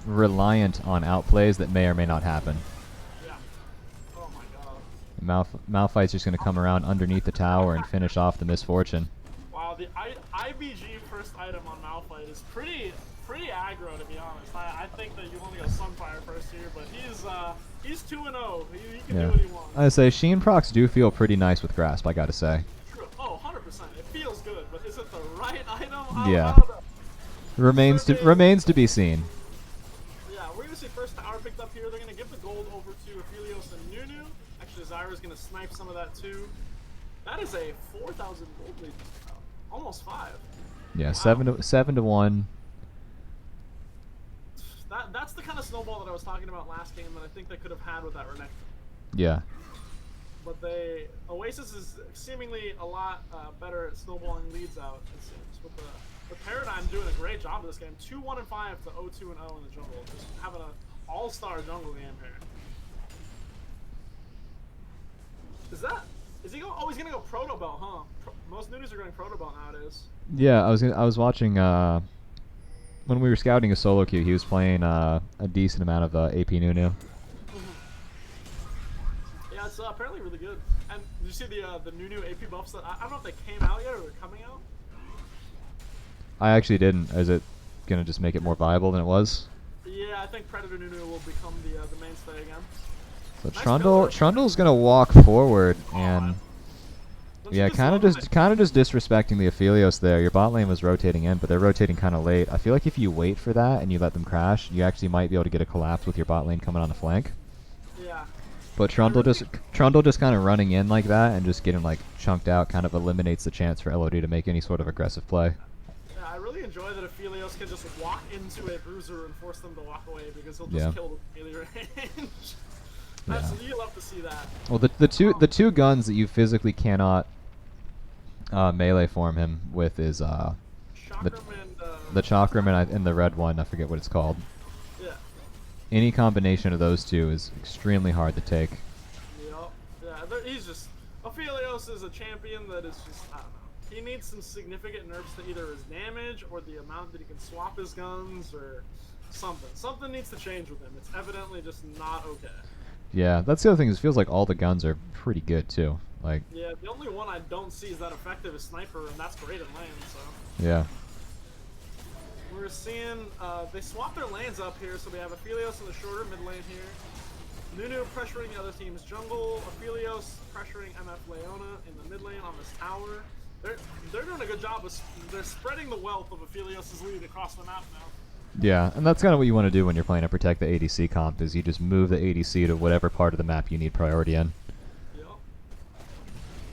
reliant on outplays that may or may not happen. Yeah. Oh my god. Malphite's just going to come around underneath the tower and finish off the Misfortune. Wow, the IBG first item on Malphite is pretty aggro, to be honest. I think that you want to go Sunfire first here, but he's 2-0. He can do what he wants. I say Sheen procs do feel pretty nice with Grasp, I gotta say. True. Oh, 100%. It feels good, but is it the right item? Yeah. I don't know. Remains to be seen. Yeah, we're gonna see first tower picked up here. They're gonna give the gold over to Aphelios and Nunu. Actually, Zyra's gonna snipe some of that too. That is a 4,000 gold lead. Almost 5. Yeah, wow. 7 to 1. That's the kind of snowball that I was talking about last game that I think they could have had with that Renekton. Yeah. But Oasis is seemingly a lot better at snowballing leads out, it seems. With the Paradigm doing a great job of this game. 2-1 and 5 to 0-2 and 0 in the jungle. Just having an all-star jungle game here. Is he going? Oh, he's gonna go Proto Belt, huh? Most Nunus are going Proto Belt nowadays. Yeah, I was watching when we were scouting a solo queue. He was playing a decent amount of AP Nunu. Yeah, it's apparently really good. And did you see the Nunu AP buffs that I don't know if they came out yet or they're coming out? I actually didn't. Is it gonna just make it more viable than it was? Yeah, I think Predator Nunu will become the mainstay again. So Nice Trundle's gonna walk forward and yeah, kind of just disrespecting the Aphelios there. Your bot lane was rotating in, but they're rotating kind of late. I feel like if you wait for that and you let them crash, you actually might be able to get a collapse with your bot lane coming on the flank. Yeah. But Trundle just kind of running in like that and just getting like chunked out kind of eliminates the chance for LOD to make any sort of aggressive play. Yeah, I really enjoy that Aphelios can just walk into a bruiser and force them to walk away because he'll just kill the melee range. You love to see that. Well, the two guns that you physically cannot melee form him with is the Chakram and the red one. I forget what it's called. Yeah. Any combination of those two is extremely hard to take. Yep. Yeah. He's just Aphelios is a champion that is just I don't know. He needs some significant nerfs to either his damage or the amount that he can swap his guns or something. Something needs to change with him. It's evidently just not okay. Yeah, that's the other thing. Is it feels like all the guns are pretty good too. Like. Yeah, the only one I don't see is that effective is Sniper, and that's great in lane. So. Yeah. We're seeing they swap their lanes up here, so we have Aphelios in the shorter mid lane here. Nunu pressuring the other team's jungle. Aphelios pressuring MF Leona in the mid lane on this tower. They're doing a good job of they're spreading the wealth of Aphelios' lead across the map now. Yeah, and that's kind of what you want to do when you're playing a Protect the ADC comp, is you just move the ADC to whatever part of the map you need priority in. Yep.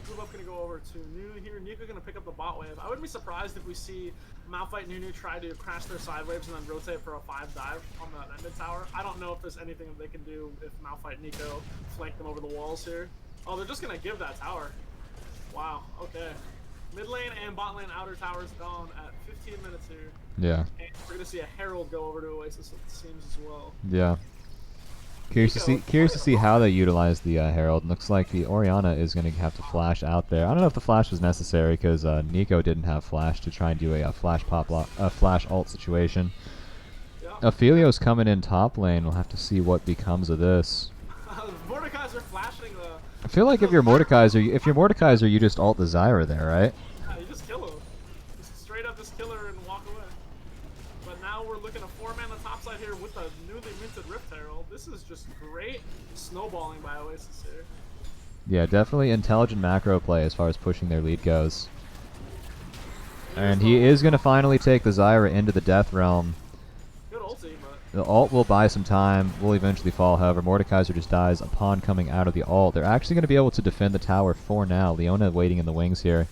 We're going to go over to Nunu here. Nico going to pick up the bot wave. I wouldn't be surprised if we see Malphite Nunu try to crash their side waves and then rotate for a 5 dive on that mid tower. I don't know if there's anything that they can do if Malphite Nico flank them over the walls here. Oh, they're just going to give that tower. Wow, okay. Mid lane and bot lane outer towers gone at 15 minutes here. Yeah. And we're gonna see a Herald go over to Oasis, it seems, as well. Yeah. Curious to see how they utilize the Herald. Looks like the Orianna is going to have to flash out there. I don't know if the flash was necessary because Nico didn't have flash to try and do a flash flash ult situation. Yeah. Aphelios coming in top lane. We'll have to see what becomes of this. Mordekaiser flashing the. I feel like if you're Mordekaiser, you just ult the Zyra there, right? Yeah, you just kill him. Just straight up just kill her and walk away. But now we're looking at 4-man on the top side here with the newly minted Rift Herald. This is just great snowballing by Oasis here. Yeah, definitely intelligent macro play as far as pushing their lead goes. And he is going to finally take the Zyra into the Death Realm. Good ulti, but... The ult will buy some time, will eventually fall, however. Mordekaiser just dies upon coming out of the ult. They're actually going to be able to defend the tower for now. Leona waiting in the wings here.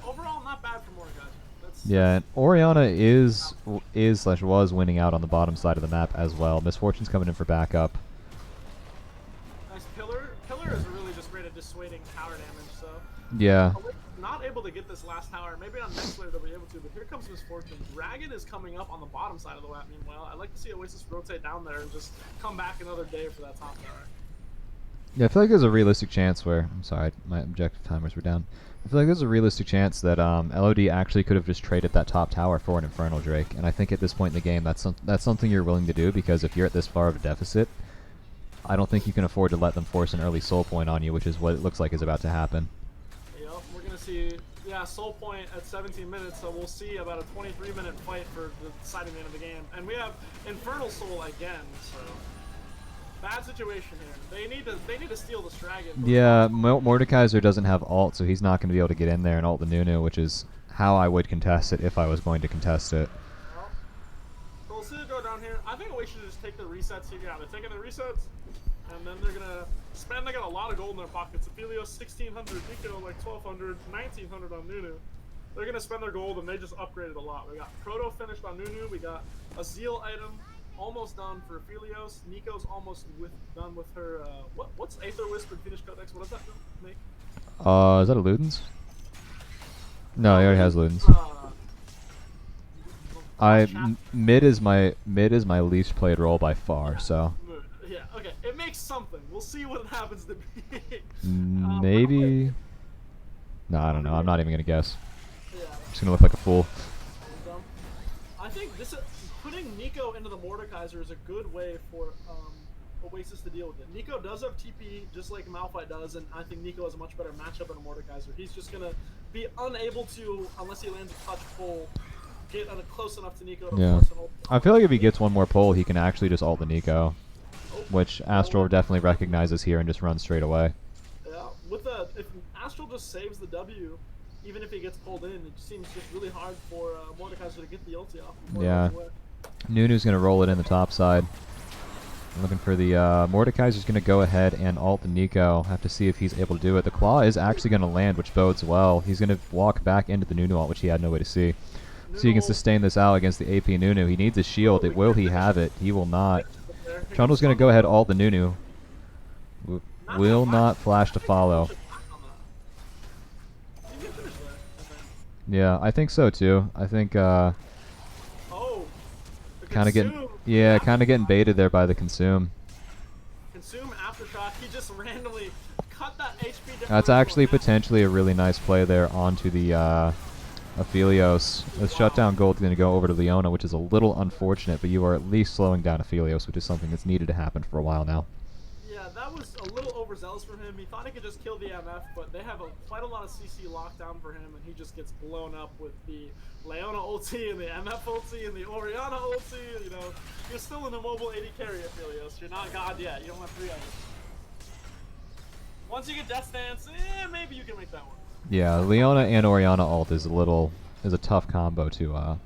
Overall, not bad for Mordekaiser. Yeah, and Orianna was winning out on the bottom side of the map as well. Misfortune's coming in for backup. Nice Pillar. Pillar is really just great at dissuading tower damage, so... Yeah. Not able able to get this last tower. Maybe on next layer they'll be able to, but here comes Misfortune. Dragon is coming up on the bottom side of the map. Meanwhile, I'd like to see Oasis rotate down there and just come back another day for that top tower. Yeah, I feel like there's a realistic chance where... I'm sorry, my objective timers were down. I feel like there's a realistic chance that LOD actually could have just traded that top tower for an Infernal Drake, and I think at this point in the game that's something you're willing to do, because if you're at this far of a deficit, I don't think you can afford to let them force an early soul point on you, which is what it looks like is about to happen. Yep, we're going to see, yeah, soul point at 17 minutes, so we'll see about a 23-minute fight for the deciding the end of the game. And we have Infernal Soul again, so... Bad situation here. They need to steal this dragon. Yeah, Mordekaiser doesn't have ult, so he's not going to be able to get in there and ult the Nunu, which is how I would contest it if I was going to contest it. Well, so we'll see it go down here. I think we should just take the resets here. Yeah, they're taking the resets, and then they're going to spend. They got a lot of gold in their pockets. Aphelios 1600, Nico like 1200, 1900 on Nunu. They're going to spend their gold, and they just upgraded a lot. We got Proto finished on Nunu. We got a Zeal item. Almost done for Aphelios. Nico's almost done with her. What's Aether Wisp and Finished Codex? What does that make? Is that a Ludens? No, he already has Ludens. Mid is my least played role by far. So. Yeah. Okay. It makes something. We'll see what it happens to be. Maybe. No, I don't know. I'm not even gonna guess. Yeah. I'm just gonna look like a fool. I think this. Putting Nico into the Mordekaiser is a good way for Oasis to deal with it. Nico does have TP, just like Malphite does, and I think Nico has a much better matchup in a Mordekaiser. He's just going to be unable to, unless he lands a touch pull, get close enough to Nico to force an ult. I feel like if he gets one more pull, he can actually just ult the Nico, which Astral definitely recognizes here and just runs straight away. Yeah, if Astral just saves the W, even if he gets pulled in, it seems just really hard for Mordekaiser to get the ulti off. Yeah. Nunu's going to roll it in the top side. I'm looking for the... Mordekaiser's going to go ahead and ult the Nico. Have to see if he's able to do it. The Claw is actually going to land, which bodes well. He's going to walk back into the Nunu ult, which he had no way to see. So he can sustain this out against the AP Nunu. He needs a shield. Will he have it? He will not. Trundle's going to go ahead ult the Nunu. Will not flash to follow. Yeah, I think so too. I think kind of getting baited there by the Consume. Consume Aftershock. He just randomly cut that HP differential. That's actually potentially a really nice play there onto the Aphelios. The shutdown gold is going to go over to Leona, which is a little unfortunate, but you are at least slowing down Aphelios, which is something that's needed to happen for a while now. Yeah, that was a little overzealous for him. He thought he could just kill the MF, but they have quite a lot of CC lockdown for him, and he just gets blown up with the Leona ulti and the MF ulti and the Orianna ulti. You know, you're still an immobile 80 carry, Aphelios. You're not God yet. You don't have 3 items. Once you get Death Stance, maybe you can make that work. Yeah, Leona and Orianna ult is a tough combo to.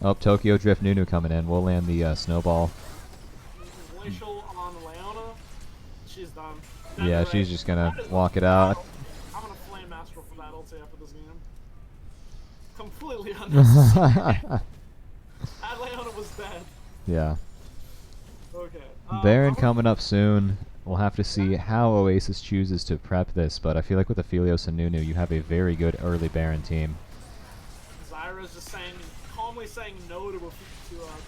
Oh, Tokyo Drift Nunu coming in. We'll land the snowball. Glacial on Leona. She's done. Yeah, she's just gonna walk it out. I'm gonna flame Astral for that ulti after this game. Completely unnecessary. That Leona was dead. Yeah. Okay. Baron coming up soon. We'll have to see how Oasis chooses to prep this, but I feel like with Aphelios and Nunu, you have a very good early Baron team. Zyra's just calmly saying no to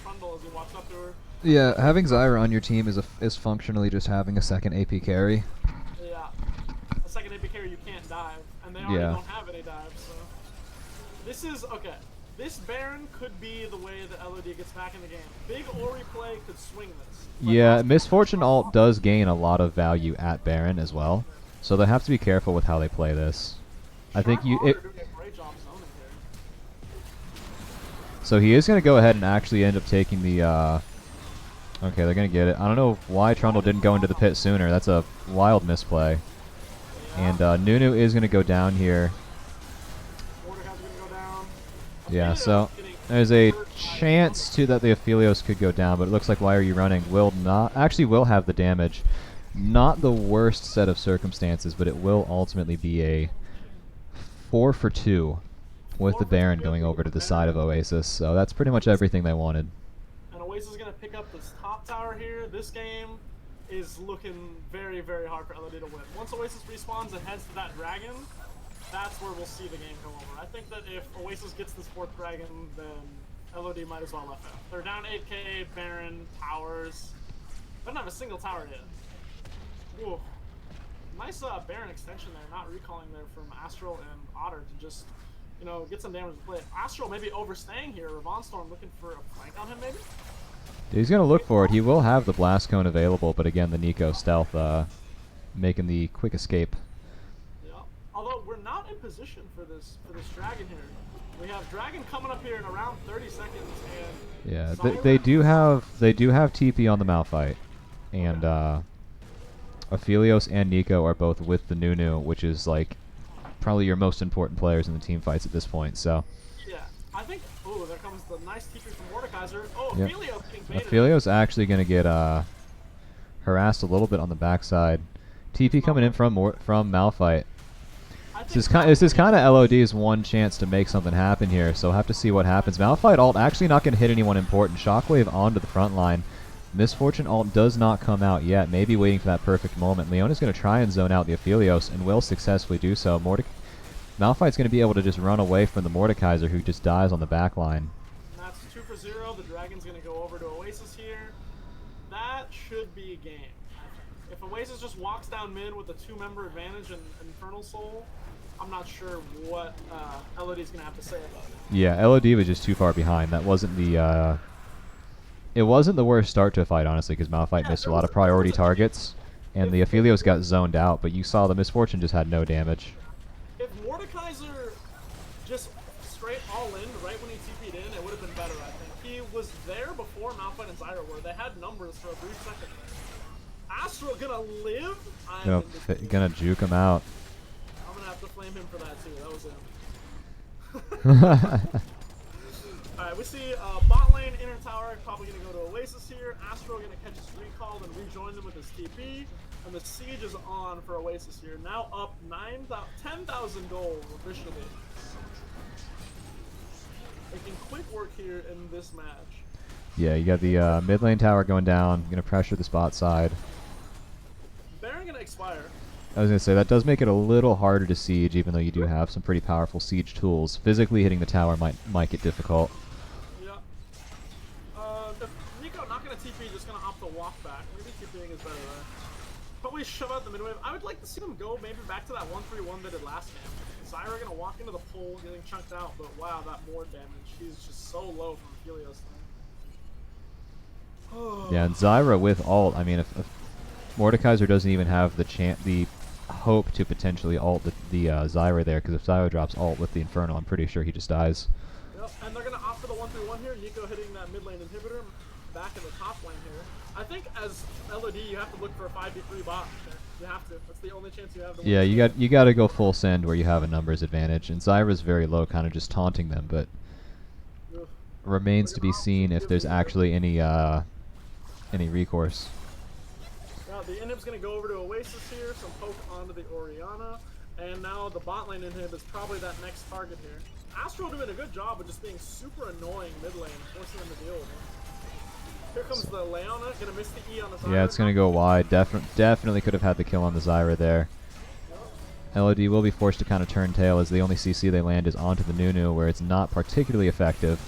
Trundle as he walks up to her. Yeah, having Zyra on your team is functionally just having a second AP carry. Yeah, a second AP carry you can't dive, and they already don't have any dives. So this is okay. This Baron could be the way that LOD gets back in the game. Big Ori play could swing this. Yeah, Misfortune ult does gain a lot of value at Baron as well, so they have to be careful with how they play this. I think so he is going to go ahead and actually end up taking the... Okay, they're going to get it. I don't know why Trundle didn't go into the pit sooner. That's a wild misplay. And Nunu is going to go down here. Yeah, so there's a chance that the Aphelios could go down, but it looks like Why Are You Running will have the damage. Not the worst set of circumstances, but it will ultimately be a 4 for 2 with the Baron going over to the side of Oasis. So that's pretty much everything they wanted. And Oasis is going to pick up this top tower here. This game is looking very, very hard for LOD to win. Once Oasis respawns and heads to that dragon, that's where we'll see the game go over. I think that if Oasis gets this 4th dragon, then LOD might as well FF. They're down 8k, Baron, towers. They don't have a single tower yet. Ooh. Nice Baron extension there, not recalling there from Astral and Otter to just, you know, get some damage to play. Astral maybe overstaying here. Ravonstorm looking for a flank on him maybe? He's going to look for it. He will have the Blast Cone available, but again, the Nico stealth making the quick escape. Yeah. Although we're not in position for this dragon here. We have dragon coming up here in around 30 seconds, and yeah, they do have TP on the Malphite, and Aphelios and Nico are both with the Nunu, which is like probably your most important players in the team fights at this point. So. Yeah, I think. Oh, there comes the nice TP from Mordekaiser. Oh, Yep. Aphelios getting baited. Aphelios actually going to get harassed a little bit on the backside. TP coming in from Malphite. This is kind of LOD's one chance to make something happen here, so we'll have to see what happens. Malphite ult actually not going to hit anyone important. Shockwave onto the front line. Miss Fortune ult does not come out yet, maybe waiting for that perfect moment. Leona's going to try and zone out the Aphelios and will successfully do so. Malphite's going to be able to just run away from the Mordekaiser, who just dies on the back line. That's 2 for 0. The dragon's going to go over to Oasis here. That should be a game. If Oasis just walks down mid with a 2-member advantage and Infernal Soul, I'm not sure what LOD's going to have to say about it. Yeah, LOD was just too far behind. That wasn't the... it wasn't the worst start to a fight, honestly, because Malphite missed a lot of priority targets, and the Aphelios got zoned out, but you saw the Miss Fortune just had no damage. If Mordekaiser just straight all in right when he TP'd in, it would have been better, I think. He was there before Malphite and Zyra were. They had numbers for a brief second there. Astral gonna live? Gonna juke him out. I'm gonna have to flame him for that too. That was him. Alright, we see bot lane, inner tower, probably gonna go to Oasis here. Astro gonna catch his recall and rejoin them with his TP. And the siege is on for Oasis here. Now up 10,000 gold officially. Making quick work here in this match. Yeah, you got the mid lane tower going down. Gonna pressure the spot side. Baron gonna expire. I was gonna say that does make it a little harder to siege, even though you do have some pretty powerful siege tools. Physically hitting the tower might get difficult. Yeah. If Nico not gonna TP, just gonna opt to walk back. Maybe TPing is better there. Probably shove out the mid wave. I would like to see them go maybe back to that 1-3-1 they did last game. Zyra gonna walk into the pole, getting chunked out, but wow, that more damage. She's just so low from Helios there. Yeah, and Zyra with ult. I mean, if Mordekaiser doesn't even have the hope to potentially ult the Zyra there, because if Zyra drops ult with the Infernal, I'm pretty sure he just dies. Yep, and they're gonna opt for the 1-3-1 here. Nico hitting that mid lane inhibitor, back in the top lane here. I think as LOD, you have to look for a 5v3 bot. You have to. That's the only chance you have to win. Yeah, you got to go full send where you have a numbers advantage, and Zyra's very low, kind of just taunting them, but remains to be seen if there's actually any recourse. Now the inhib's gonna go over to Oasis here, some poke onto the Orianna, and now the bot lane inhib is probably that next target here. Astro doing a good job of just being super annoying mid lane, forcing them to deal with it. Here comes the Leona, gonna miss the E on the Zyra. Yeah, it's gonna go wide. Definitely could have had the kill on the Zyra there. LOD will be forced to kind of turn tail, as the only CC they land is onto the Nunu, where it's not particularly effective.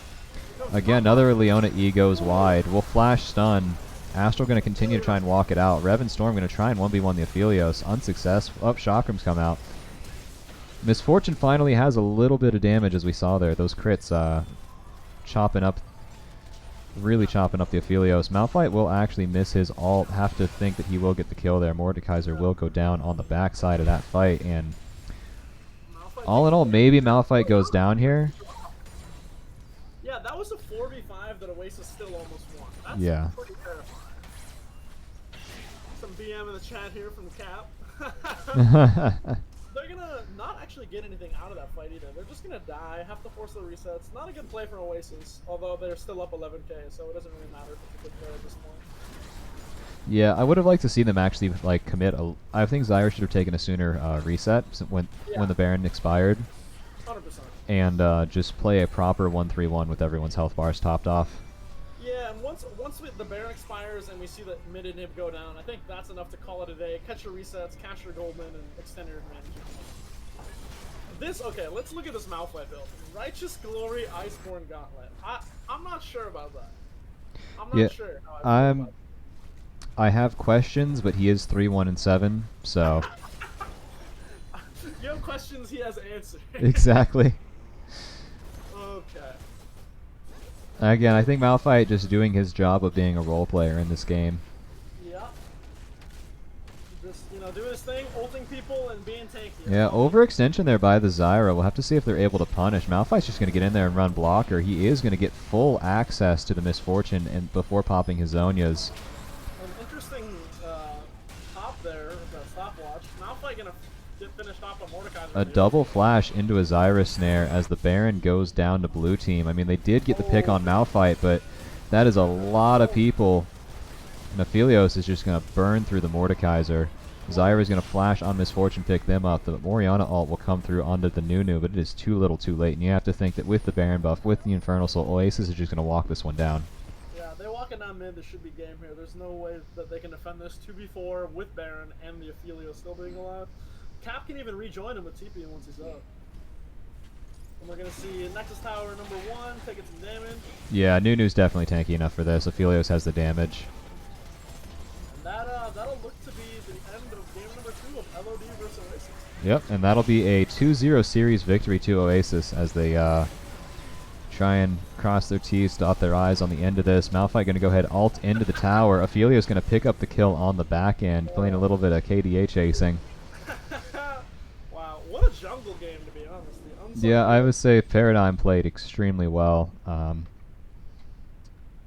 Again, another Leona E goes wide. Will flash stun. Astral going to continue to try and walk it out. Rev and Storm going to try and 1v1 the Aphelios. Unsuccessful. Oh, Chakrams come out. Miss Fortune finally has a little bit of damage, as we saw there. Those crits really chopping up the Aphelios. Malphite will actually miss his ult. Have to think that he will get the kill there. Mordekaiser will go down on the backside of that fight. And all in all, maybe Malphite goes down here. Yeah, that was a 4v5 that Oasis still almost won. That's pretty terrifying. Some BM in the chat here from the Cap. They're gonna not actually get anything out of that fight either. They're just gonna die, have to force the resets. Not a good play for Oasis, although they're still up 11k, so it doesn't really matter if it's a good play at this point. Yeah, I would have liked to see them actually like commit. I think Zyra should have taken a sooner reset when the Baron expired. 100%. And just play a proper 1-3-1 with everyone's health bars topped off. Yeah, and once the Baron expires and we see the mid inhib go down, I think that's enough to call it a day. Catch your resets, cash your golden, and extend your advantage. Okay, let's look at this Malphite build. Righteous Glory, Iceborne Gauntlet. I'm not sure about that. I'm not Yeah, sure how I feel about I have questions, but he is 3-1-7, so that. You have questions, he has answers. exactly. Okay. Again, I think Malphite just doing his job of being a role player in this game. Yeah. Just, doing his thing, ulting people and being tanky. Yeah, overextension there by the Zyra. We'll have to see if they're able to punish. Malphite's just going to get in there and run blocker. He is going to get full access to the Misfortune and before popping his Zhonya's. An interesting top there, that stopwatch. Malphite gonna get finished off on Mordecai. A double flash into a Zyra snare as the Baron goes down to blue team. I mean, they did get the pick on Malphite, but that is a lot of people. And Aphelios is just going to burn through the Mordekaiser. Zyra is going to flash on Misfortune, pick them up. The Moriana ult will come through onto the Nunu, but it is too little too late. And you have to think that with the Baron buff, with the Infernal Soul, Oasis is just going to walk this one down. Yeah, they're walking down mid. This should be game here. There's no way that they can defend this 2v4 with Baron and the Aphelios still being alive. Cap can even rejoin him with TP once he's up. And we're going to see Nexus Tower number 1 taking some damage. Yeah, Nunu's definitely tanky enough for this. Aphelios has the damage. That'll look to be the end of game number 2 of LOD versus Oasis. Yep, and that'll be a 2-0 series victory to Oasis as they try and cross their T's, dot their I's on the end of this. Malphite going to go ahead alt into the tower. Aphelios going to pick up the kill on the back end, playing a little bit of KDA chasing. Wow, what a jungle game to be honest. Yeah, I would say Paradigm played extremely well.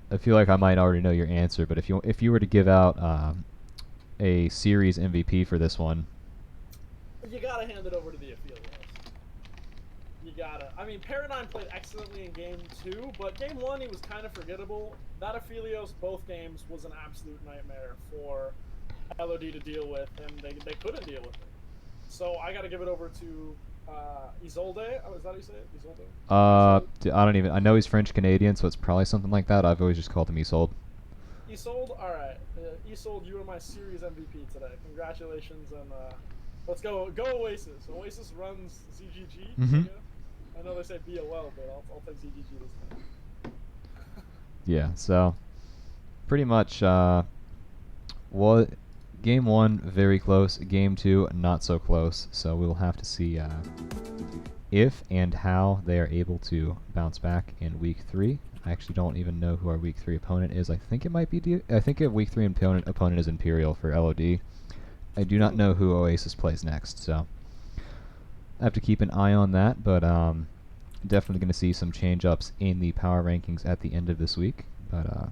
I feel like I might already know your answer, but if you were to give out a series MVP for this one, you gotta hand it over to the Aphelios. You gotta. I mean, Paradigm played excellently in game 2, but game 1 he was kind of forgettable. That Aphelios, both games, was an absolute nightmare for LOD to deal with, and they couldn't deal with it. So I gotta give it over to Isolde. Oh, is that how you say it? Isolde? I don't even. I know he's French Canadian, so it's probably something like that. I've always just called him Isolde. Isolde, all right. Isolde, you are my series MVP today. Congratulations, and let's go Oasis. Oasis runs ZGG. Mm-hmm. I know they say BOL, but I'll take ZGG this time. Yeah. So, pretty much, game 1 very close. Game 2 not so close. So we will have to see if and how they are able to bounce back in week 3. I actually don't even know who our week 3 opponent is. I think it might be. I think a week 3 opponent is Imperial for LOD. I do not know who Oasis plays next, so I have to keep an eye on that. But definitely going to see some change-ups in the power rankings at the end of this week. But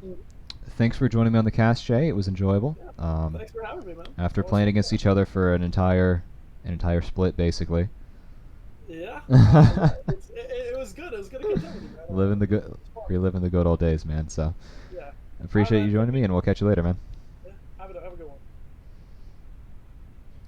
thanks for joining me on the cast, Jay. It was enjoyable. Yeah, thanks for having me, man. After playing against each other for an entire split, basically. Yeah. It was good. It was good to catch up with you, man. Reliving the good old days, man. So yeah. I appreciate you joining me, and we'll catch you later, man.